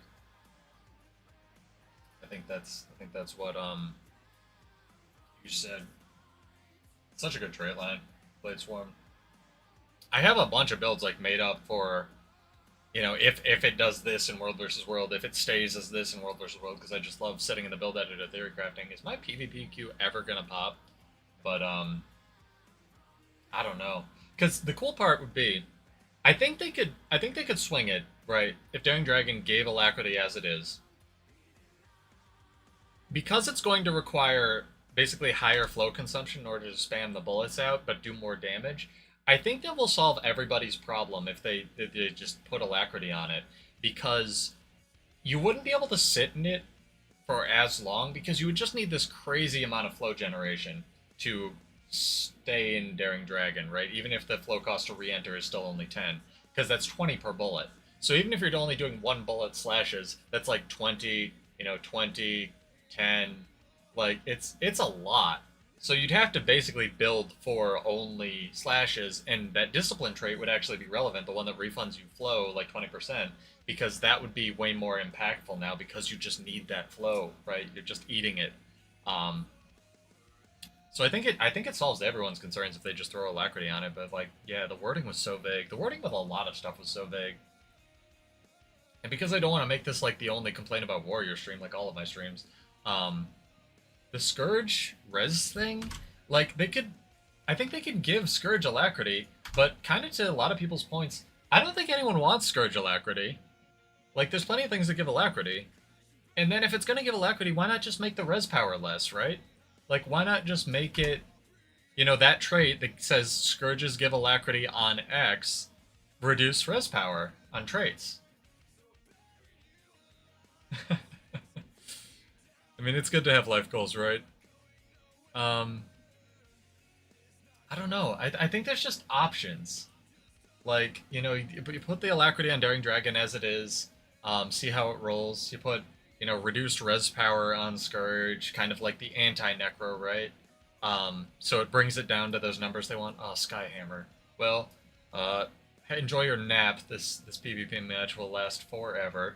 I think that's what you said. Such a good trait line, Blade Swarm. I have a bunch of builds like made up for, if it does this in World versus World, if it stays as this in World versus World, because I just love sitting in the build editor theory crafting. Is my PvP queue ever gonna pop? But I don't know. Because the cool part would be, I think they could swing it right if Daring Dragon gave Alacrity as it is, because it's going to require basically higher flow consumption in order to spam the bullets out but do more damage. I think that will solve everybody's problem if they just put Alacrity on it, because you wouldn't be able to sit in it for as long because you would just need this crazy amount of flow generation to stay in Daring Dragon, right? Even if the flow cost to re-enter is still only 10, because that's 20 per bullet. So even if you're only doing one bullet slashes, that's like 20, 20, 10, like it's a lot. So you'd have to basically build for only slashes, and that discipline trait would actually be relevant, the one that refunds you flow like 20%, because that would be way more impactful now because you just need that flow, right? You're just eating it. Um, so I think it solves everyone's concerns if they just throw Alacrity on it, but like, yeah, the wording was so vague. The wording with a lot of stuff was so vague. And because I don't want to make this like the only complaint about Warrior stream, like all of my streams, um, the Scourge res thing, like I think they could give Scourge Alacrity, but kind of to a lot of people's points, I don't think anyone wants Scourge Alacrity. Like, there's plenty of things that give Alacrity, and then if it's gonna give Alacrity, why not just make the res power less, right? Like, why not just make it, that trait that says Scourges give Alacrity on X, reduce res power on traits. I mean, it's good to have life goals, right? Um, I don't know. I think there's just options. Like, you put the Alacrity on Daring Dragon as it is, see how it rolls. You put, reduced res power on Scourge, kind of like the anti-Necro, right? So it brings it down to those numbers they want. Oh, Skyhammer. Well, enjoy your nap. This PvP match will last forever.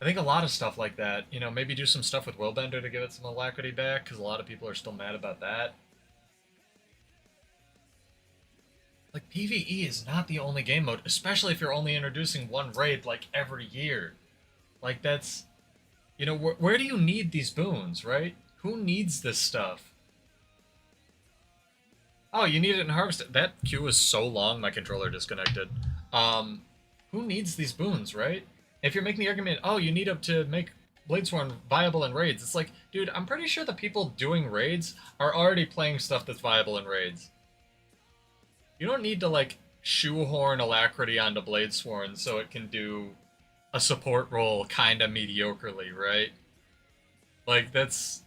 I think a lot of stuff like that, maybe do some stuff with Willbender to give it some Alacrity back, because a lot of people are still mad about that. Like, PvE is not the only game mode, especially if you're only introducing one raid, like, every year. Like, that's... where do you need these boons, right? Who needs this stuff? Oh, you need it in Harvest. That queue is so long, my controller disconnected. Who needs these boons, right? If you're making the argument, oh, you need them to make Bladesworn viable in raids, it's like, dude, I'm pretty sure the people doing raids are already playing stuff that's viable in raids. You don't need to, like, shoehorn Alacrity onto Bladesworn so it can do a support role kinda mediocrely, right? Like, that's...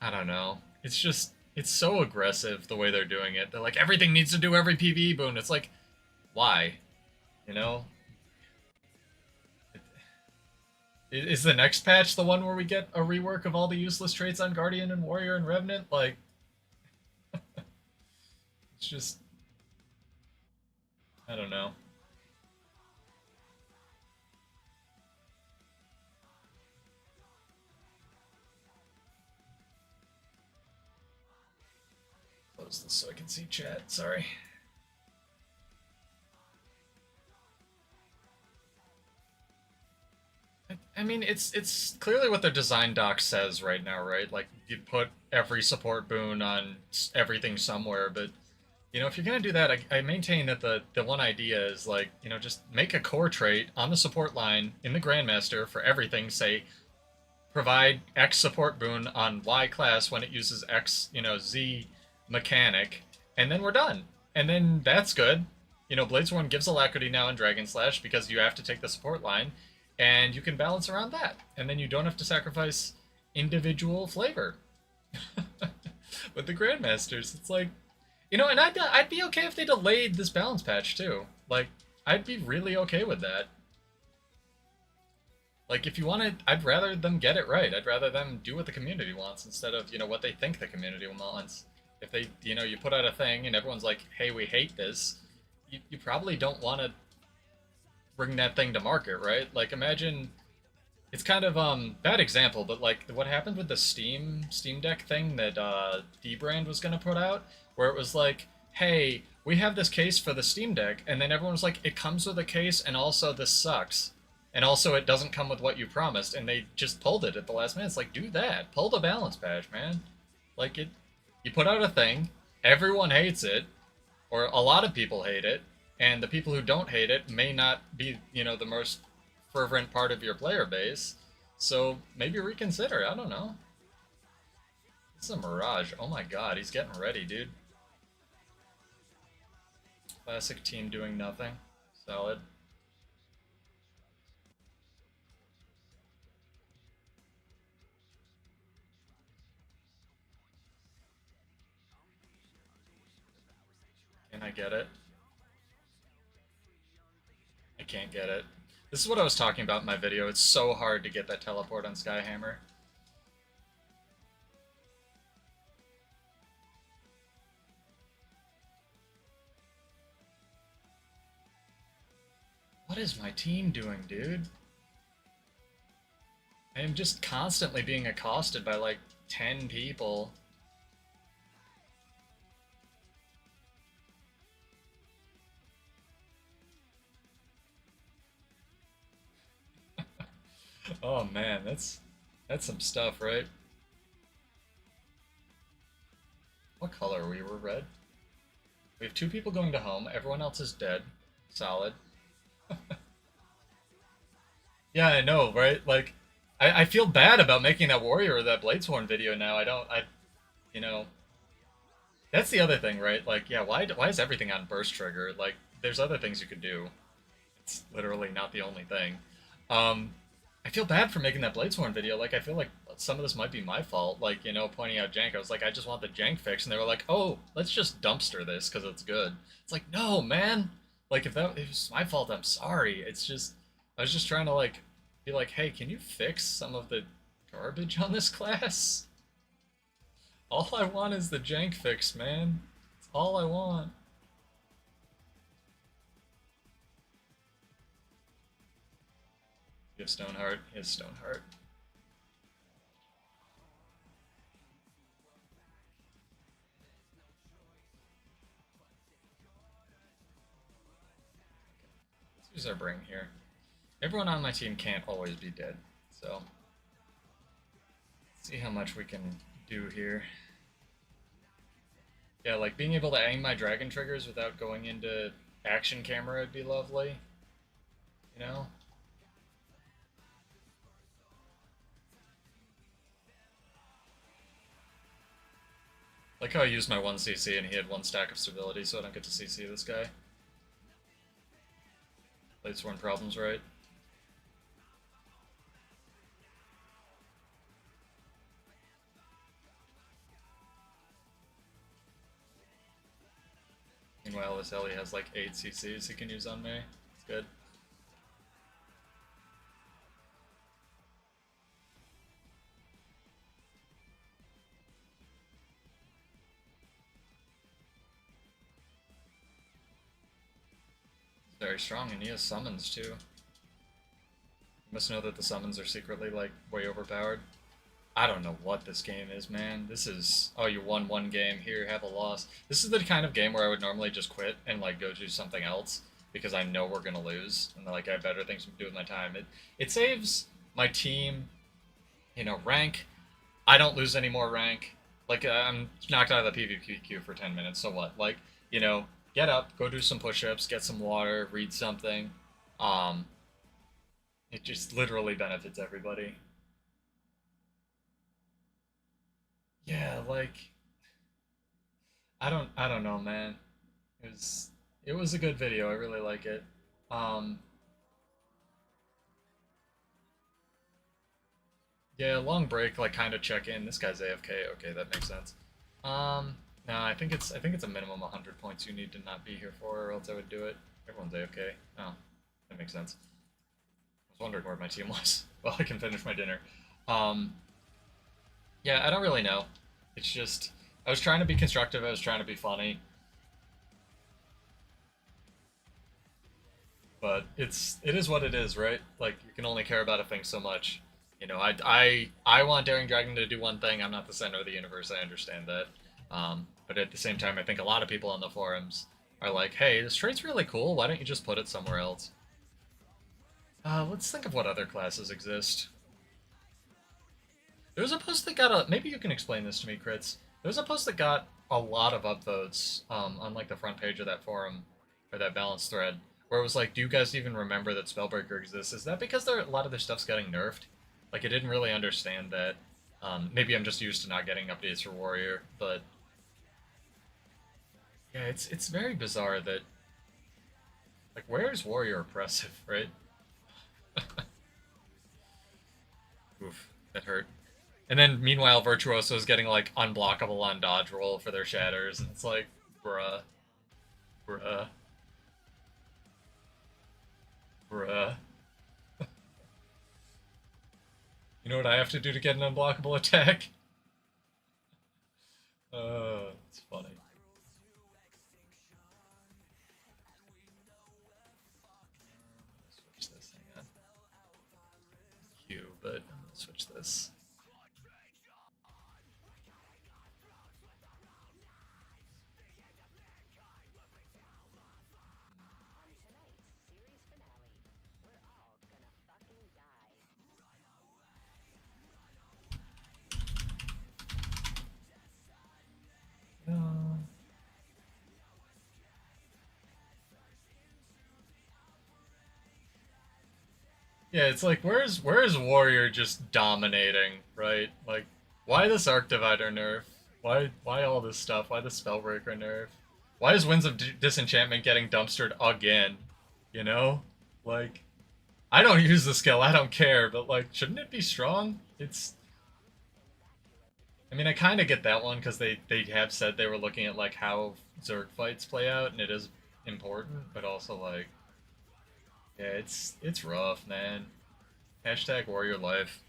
I don't know. It's just... It's so aggressive, the way they're doing it. They're like, everything needs to do every PvE boon. It's like, why? Is the next patch the one where we get a rework of all the useless traits on Guardian and Warrior and Revenant? Like, it's just... I don't know. Close this so I can see chat, sorry. I mean, it's clearly what their design doc says right now, right? Like, you put every support boon on everything somewhere, but, if you're going to do that, I maintain that the one idea is, like, just make a core trait on the support line in the Grandmaster for everything, say, provide X support boon on Y class when it uses X, Z mechanic, and then we're done. And then that's good. Bladesworn gives Alacrity now in Dragon Slash because you have to take the support line, and you can balance around that. And then you don't have to sacrifice individual flavor. With the Grandmasters, it's like, and I'd be okay if they delayed this balance patch too. Like, I'd be really okay with that. Like, if you want to, I'd rather them get it right. I'd rather them do what the community wants instead of, what they think the community wants. If they, you put out a thing and everyone's like, hey, we hate this, you probably don't want to bring that thing to market, right? Like imagine it's kind of bad example, but like what happened with the Steam Deck thing that D-Brand was gonna put out, where it was like, hey, we have this case for the Steam Deck, and then everyone was like, it comes with a case, and also this sucks, and also it doesn't come with what you promised, and they just pulled it at the last minute. It's like, do that, pull the balance patch, man. Like it, you put out a thing, everyone hates it, or a lot of people hate it, and the people who don't hate it may not be, you know, the most fervent part of your player base. So maybe reconsider. I don't know. This is a Mirage. Oh my god, he's getting ready, dude. Classic team doing nothing. Solid. Can I get it? I can't get it. This is what I was talking about in my video. It's so hard to get that teleport on Skyhammer. What is my team doing, dude? I am just constantly being accosted by like 10 people. Oh man, that's some stuff, right? What color are we? We're red. We have 2 people going to home. Everyone else is dead. Solid. Yeah, I know, right? Like, I feel bad about making that warrior or that Bladesworn video now. I don't, you know, that's the other thing, right? Like, yeah, why is everything on burst trigger? Like, there's other things you could do. It's literally not the only thing. Um, I feel bad for making that Bladesworn video. Like, I feel like some of this might be my fault. Like, you know, pointing out jank. I was like, I just want the jank fix, and they were like, oh, let's just dumpster this because it's good. It's like, no, man. Like, if it was my fault, I'm sorry. It's just, I was just trying to like be like, hey, can you fix some of the garbage on this class? All I want is the jank fix, man. It's all I want. You have Stoneheart. He has Stoneheart. Let's use our bring here. Everyone on my team can't always be dead, so let's see how much we can do here. Yeah, like being able to aim my dragon triggers without going into action camera would be lovely. You know? Like how I used my 1 CC and he had 1 stack of stability, so I don't get to CC this guy. Bladesworn problems, right? Meanwhile, this Ellie has like 8 CCs he can use on me. It's good. He's very strong, and he has summons too. You must know that the summons are secretly like way overpowered. I don't know what this game is, man. This is, oh, you won 1 game, here, have a loss. This is the kind of game where I would normally just quit and like go do something else because I know we're gonna lose and like I have better things to do with my time. It saves my team, you know, rank. I don't lose any more rank. Like I'm knocked out of the PvP queue for 10 minutes, so what? Like, you know, get up, go do some push-ups, get some water, read something. Um, it just literally benefits everybody. Yeah, like I don't know, man. It was it was a good video. I really like it. Um, yeah, long break, like kind of check in. This guy's AFK. Okay, that makes sense. No, I think it's a minimum 100 points you need to not be here for, or else I would do it. Everyone's AFK. Oh, that makes sense. I was wondering where my team was. Well, I can finish my dinner. Um, yeah, I don't really know. It's just I was trying to be constructive. I was trying to be funny. But it is what it is, right? Like you can only care about a thing so much. You know, I want Daring Dragon to do one thing. I'm not the center of the universe. I understand that. But at the same time, I think a lot of people on the forums are like, "Hey, this trait's really cool. Why don't you just put it somewhere else?" Let's think of what other classes exist. There was a post that got a. Maybe you can explain this to me, Crits. There was a post that got a lot of upvotes on like the front page of that forum or that balance thread, where it was like, "Do you guys even remember that Spellbreaker exists?" Is that because a lot of their stuff's getting nerfed? Like, I didn't really understand that. Maybe I'm just used to not getting updates for Warrior, but yeah, it's very bizarre that like, where is Warrior oppressive, right? Oof, that hurt. And then meanwhile, Virtuoso is getting like unblockable on dodge roll for their shatters, and it's like, bruh, bruh, bruh. You know what I have to do to get an unblockable attack? It's funny. Switch this. Hang on. Q, but I'm gonna switch this. Yeah, it's like where's Warrior just dominating, right? Like, why this Arc Divider nerf? Why all this stuff? Why the Spellbreaker nerf? Why is Winds of Disenchantment getting dumpstered again? You know, like I don't use the skill, I don't care, but like, shouldn't it be strong? It's. I mean, I kind of get that one because they have said they were looking at like how Zerg fights play out, and it is important, but also like, yeah, it's rough, man. Hashtag warrior life.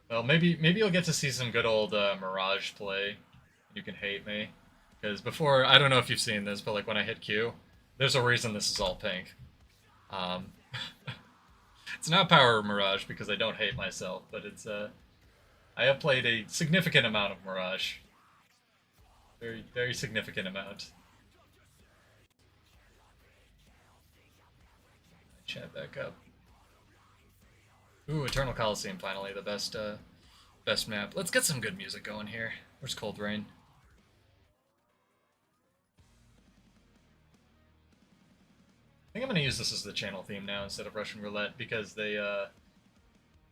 Well, maybe you'll get to see some good old Mirage play. You can hate me, because before I don't know if you've seen this, but like when I hit Q, there's a reason this is all pink. Um, it's not Power Mirage because I don't hate myself, but it's I have played a significant amount of Mirage. Very significant amount. Chat back up. Ooh, Eternal Coliseum finally, the best map. Let's get some good music going here. Where's Cold Rain? I think I'm gonna use this as the channel theme now instead of Russian Roulette because they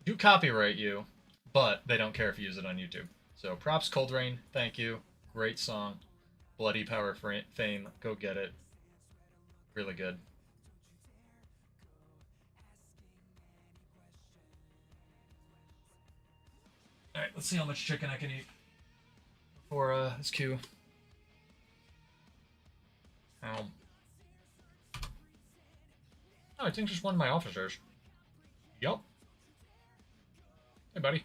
do copyright you, but they don't care if you use it on YouTube. So props Cold Rain, thank you. Great song. Bloody Power Fame, go get it. Really good. Alright, let's see how much chicken I can eat before this queue. Oh, I think just one of my officers. Yup. Hey, buddy.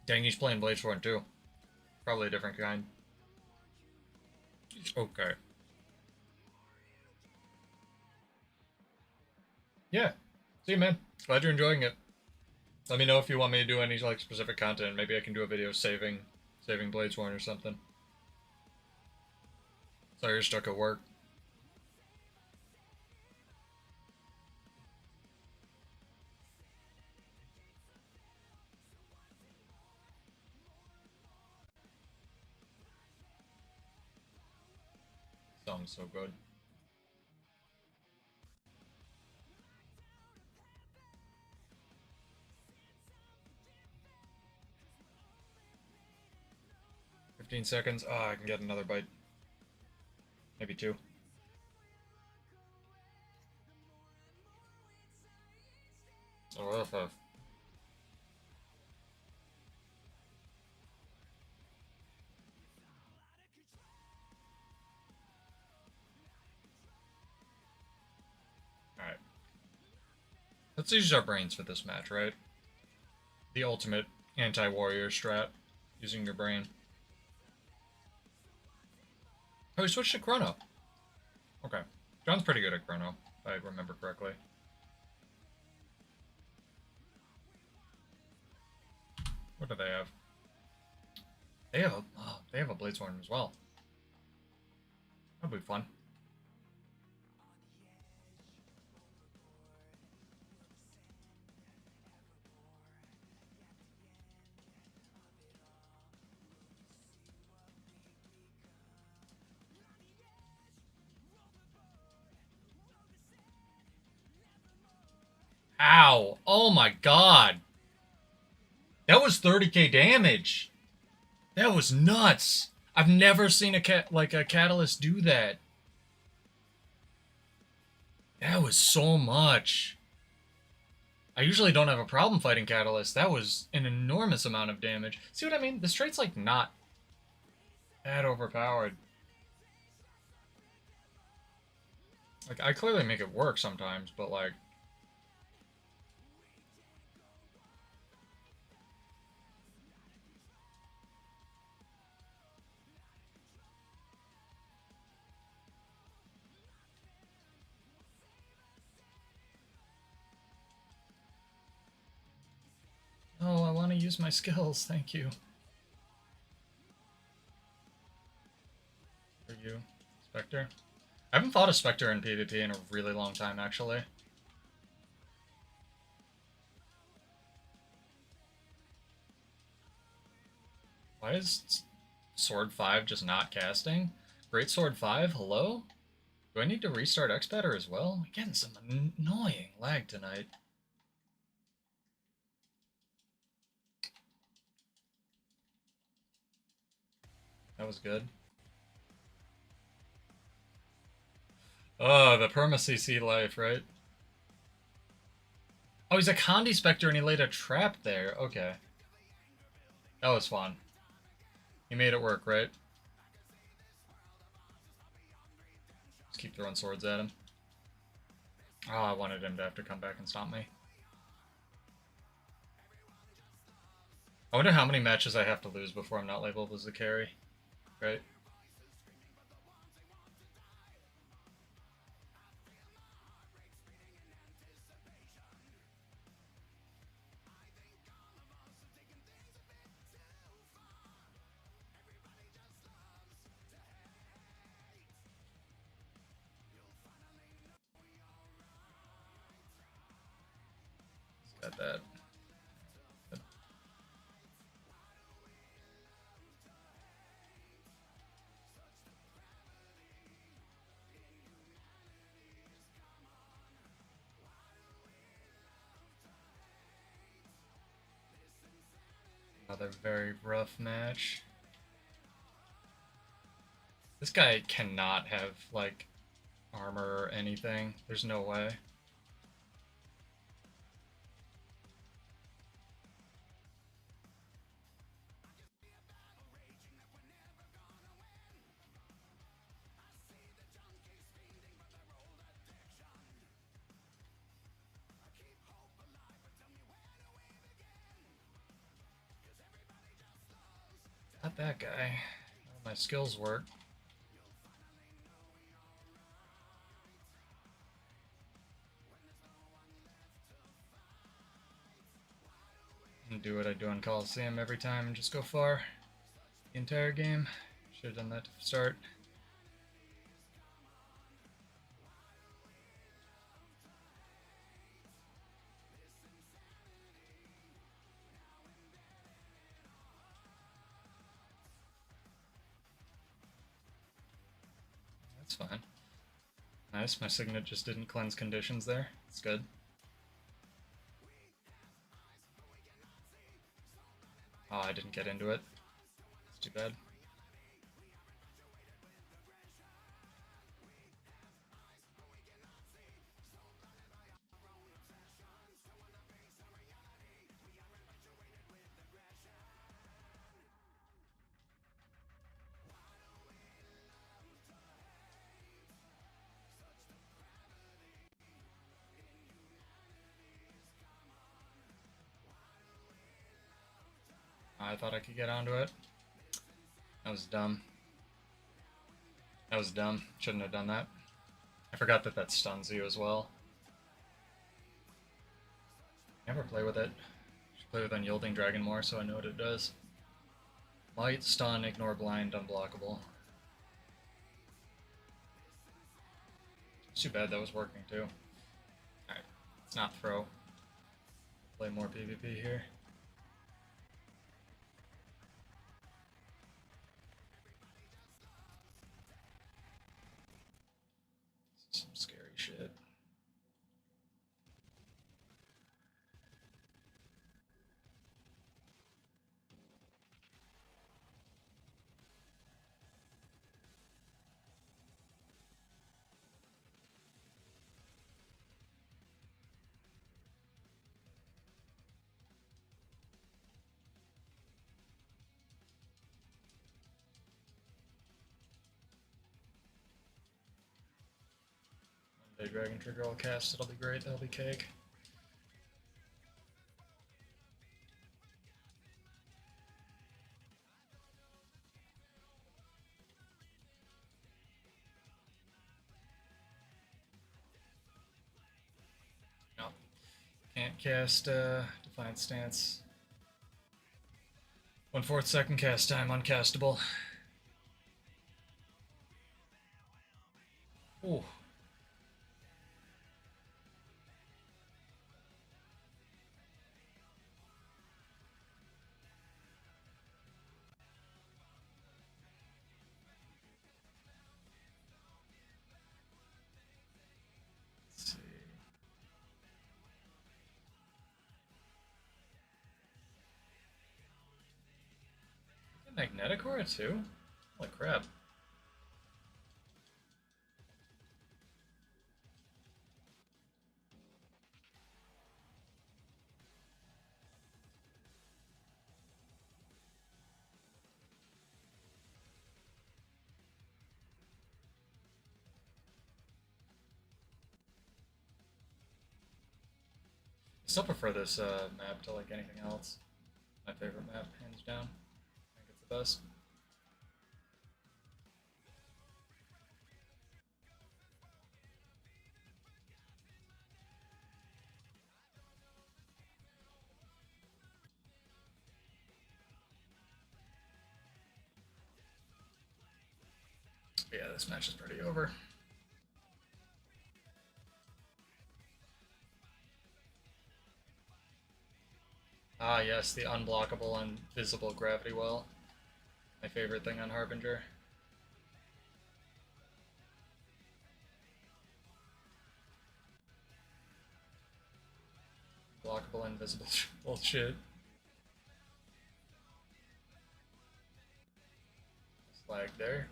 Dang, he's playing Blades for too. Probably a different kind. Okay. Yeah. See you, man. Glad you're enjoying it. Let me know if you want me to do any like specific content. Maybe I can do a video saving Bladesworn or something. Sorry you're stuck at work. Song's so good. $15. Ah, I can get another bite. Maybe two. Oh, FF. Alright. Let's use our brains for this match, right? The ultimate anti-warrior strat. Using your brain. Oh, we switched to Chrono. Okay. John's pretty good at Chrono, if I remember correctly. What do they have? They have a Bladesworn as well. That'll be fun. Ow! Oh my god! That was 30k damage! That was nuts! I've never seen a catalyst do that. That was so much. I usually don't have a problem fighting catalysts. That was an enormous amount of damage. See what I mean? This trait's like not that overpowered. Like, I clearly make it work sometimes, but like... Oh, I want to use my skills, thank you. For you, Spectre. I haven't fought a Spectre in PvP in a really long time, actually. Why is Sword 5 just not casting? Great Sword 5, hello? Do I need to restart X-Batter as well? I'm getting some annoying lag tonight. That was good. Oh, the perma CC life, right? Oh, he's a Condi Spectre and he laid a trap there. Okay. That was fun. He made it work, right? Just keep throwing swords at him. Oh, I wanted him to have to come back and stop me. I wonder how many matches I have to lose before I'm not labeled as a carry. Right? Got that. Another very rough match. This guy cannot have, like, armor or anything. There's no way. Not that guy. My skills work. And do what I do on Coliseum every time and just go far. The entire game. Should have done that to start. That's fine. Nice, my signet just didn't cleanse conditions there. It's good. Oh, I didn't get into it. It's too bad. I thought I could get onto it. That was dumb. That was dumb. Shouldn't have done that. I forgot that that stuns you as well. Never play with it. Should play with Unyielding Dragon more so I know what it does. Might, stun, ignore blind, unblockable. It's too bad that was working too. Alright, let's not throw. Play more PvP here. Some scary shit. One day Dragon Trigger will cast, it'll be great, that'll be cake. No. Can't cast Defiant Stance. 1/4 second cast time, uncastable. Ooh. Let's see. Magnetic Aura too? Holy crap. I still prefer this map to like anything else. My favorite map, hands down. I think it's the best. Yeah, this match is pretty over. Ah, yes, the unblockable and visible gravity well. My favorite thing on Harbinger. Blockable, invisible bullshit. There's lag there.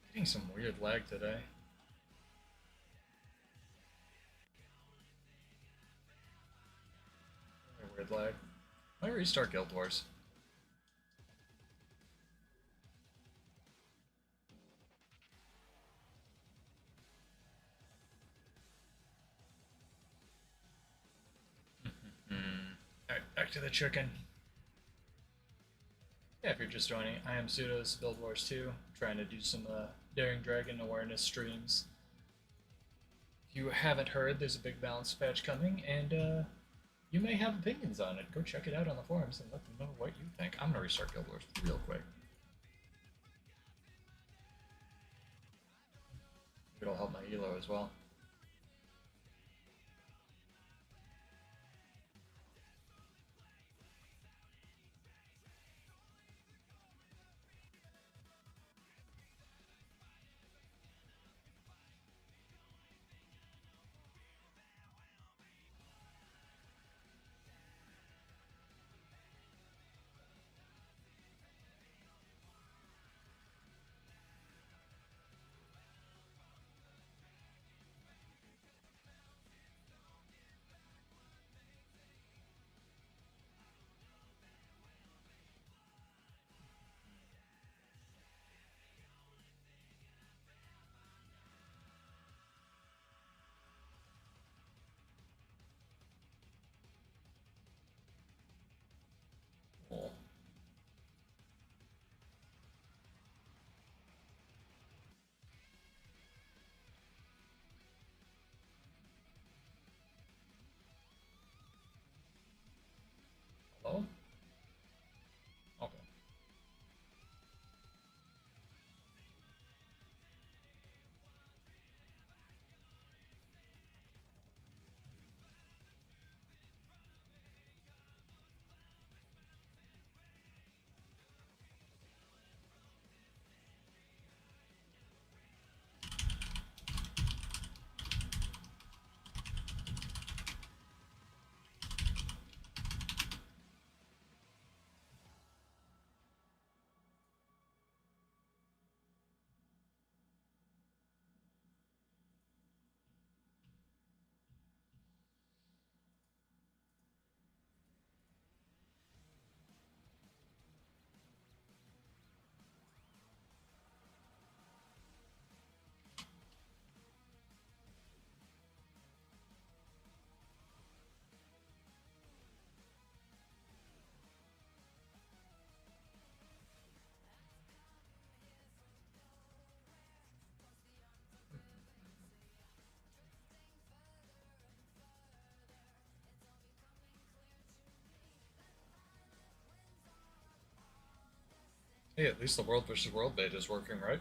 Getting some weird lag today. Very weird lag. Might restart Guild Wars. Alright, back to the chicken. Yeah, if you're just joining, I am Pseudos, Build Wars 2, trying to do some Daring Dragon awareness streams. If you haven't heard, there's a big balance patch coming, and you may have opinions on it. Go check it out on the forums and let them know what you think. I'm gonna restart Guild Wars real quick. It'll help my elo as well. Hey, at least the world versus world bait is working, right?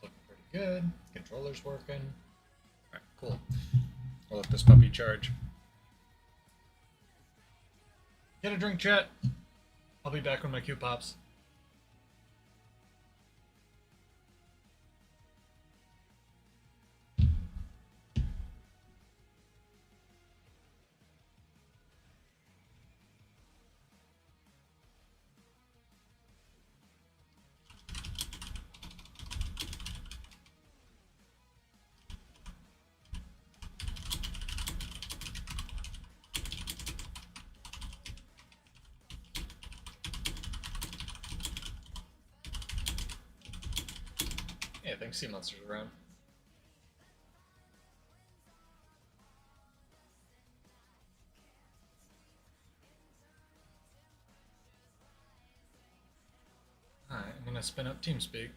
Looking pretty good. Controller's working. Alright, cool. I'll let this puppy charge. Get a drink, chat. I'll be back when my Q pops. Yeah, thanks, sea monsters around. Alright, I'm gonna spin up TeamSpeak.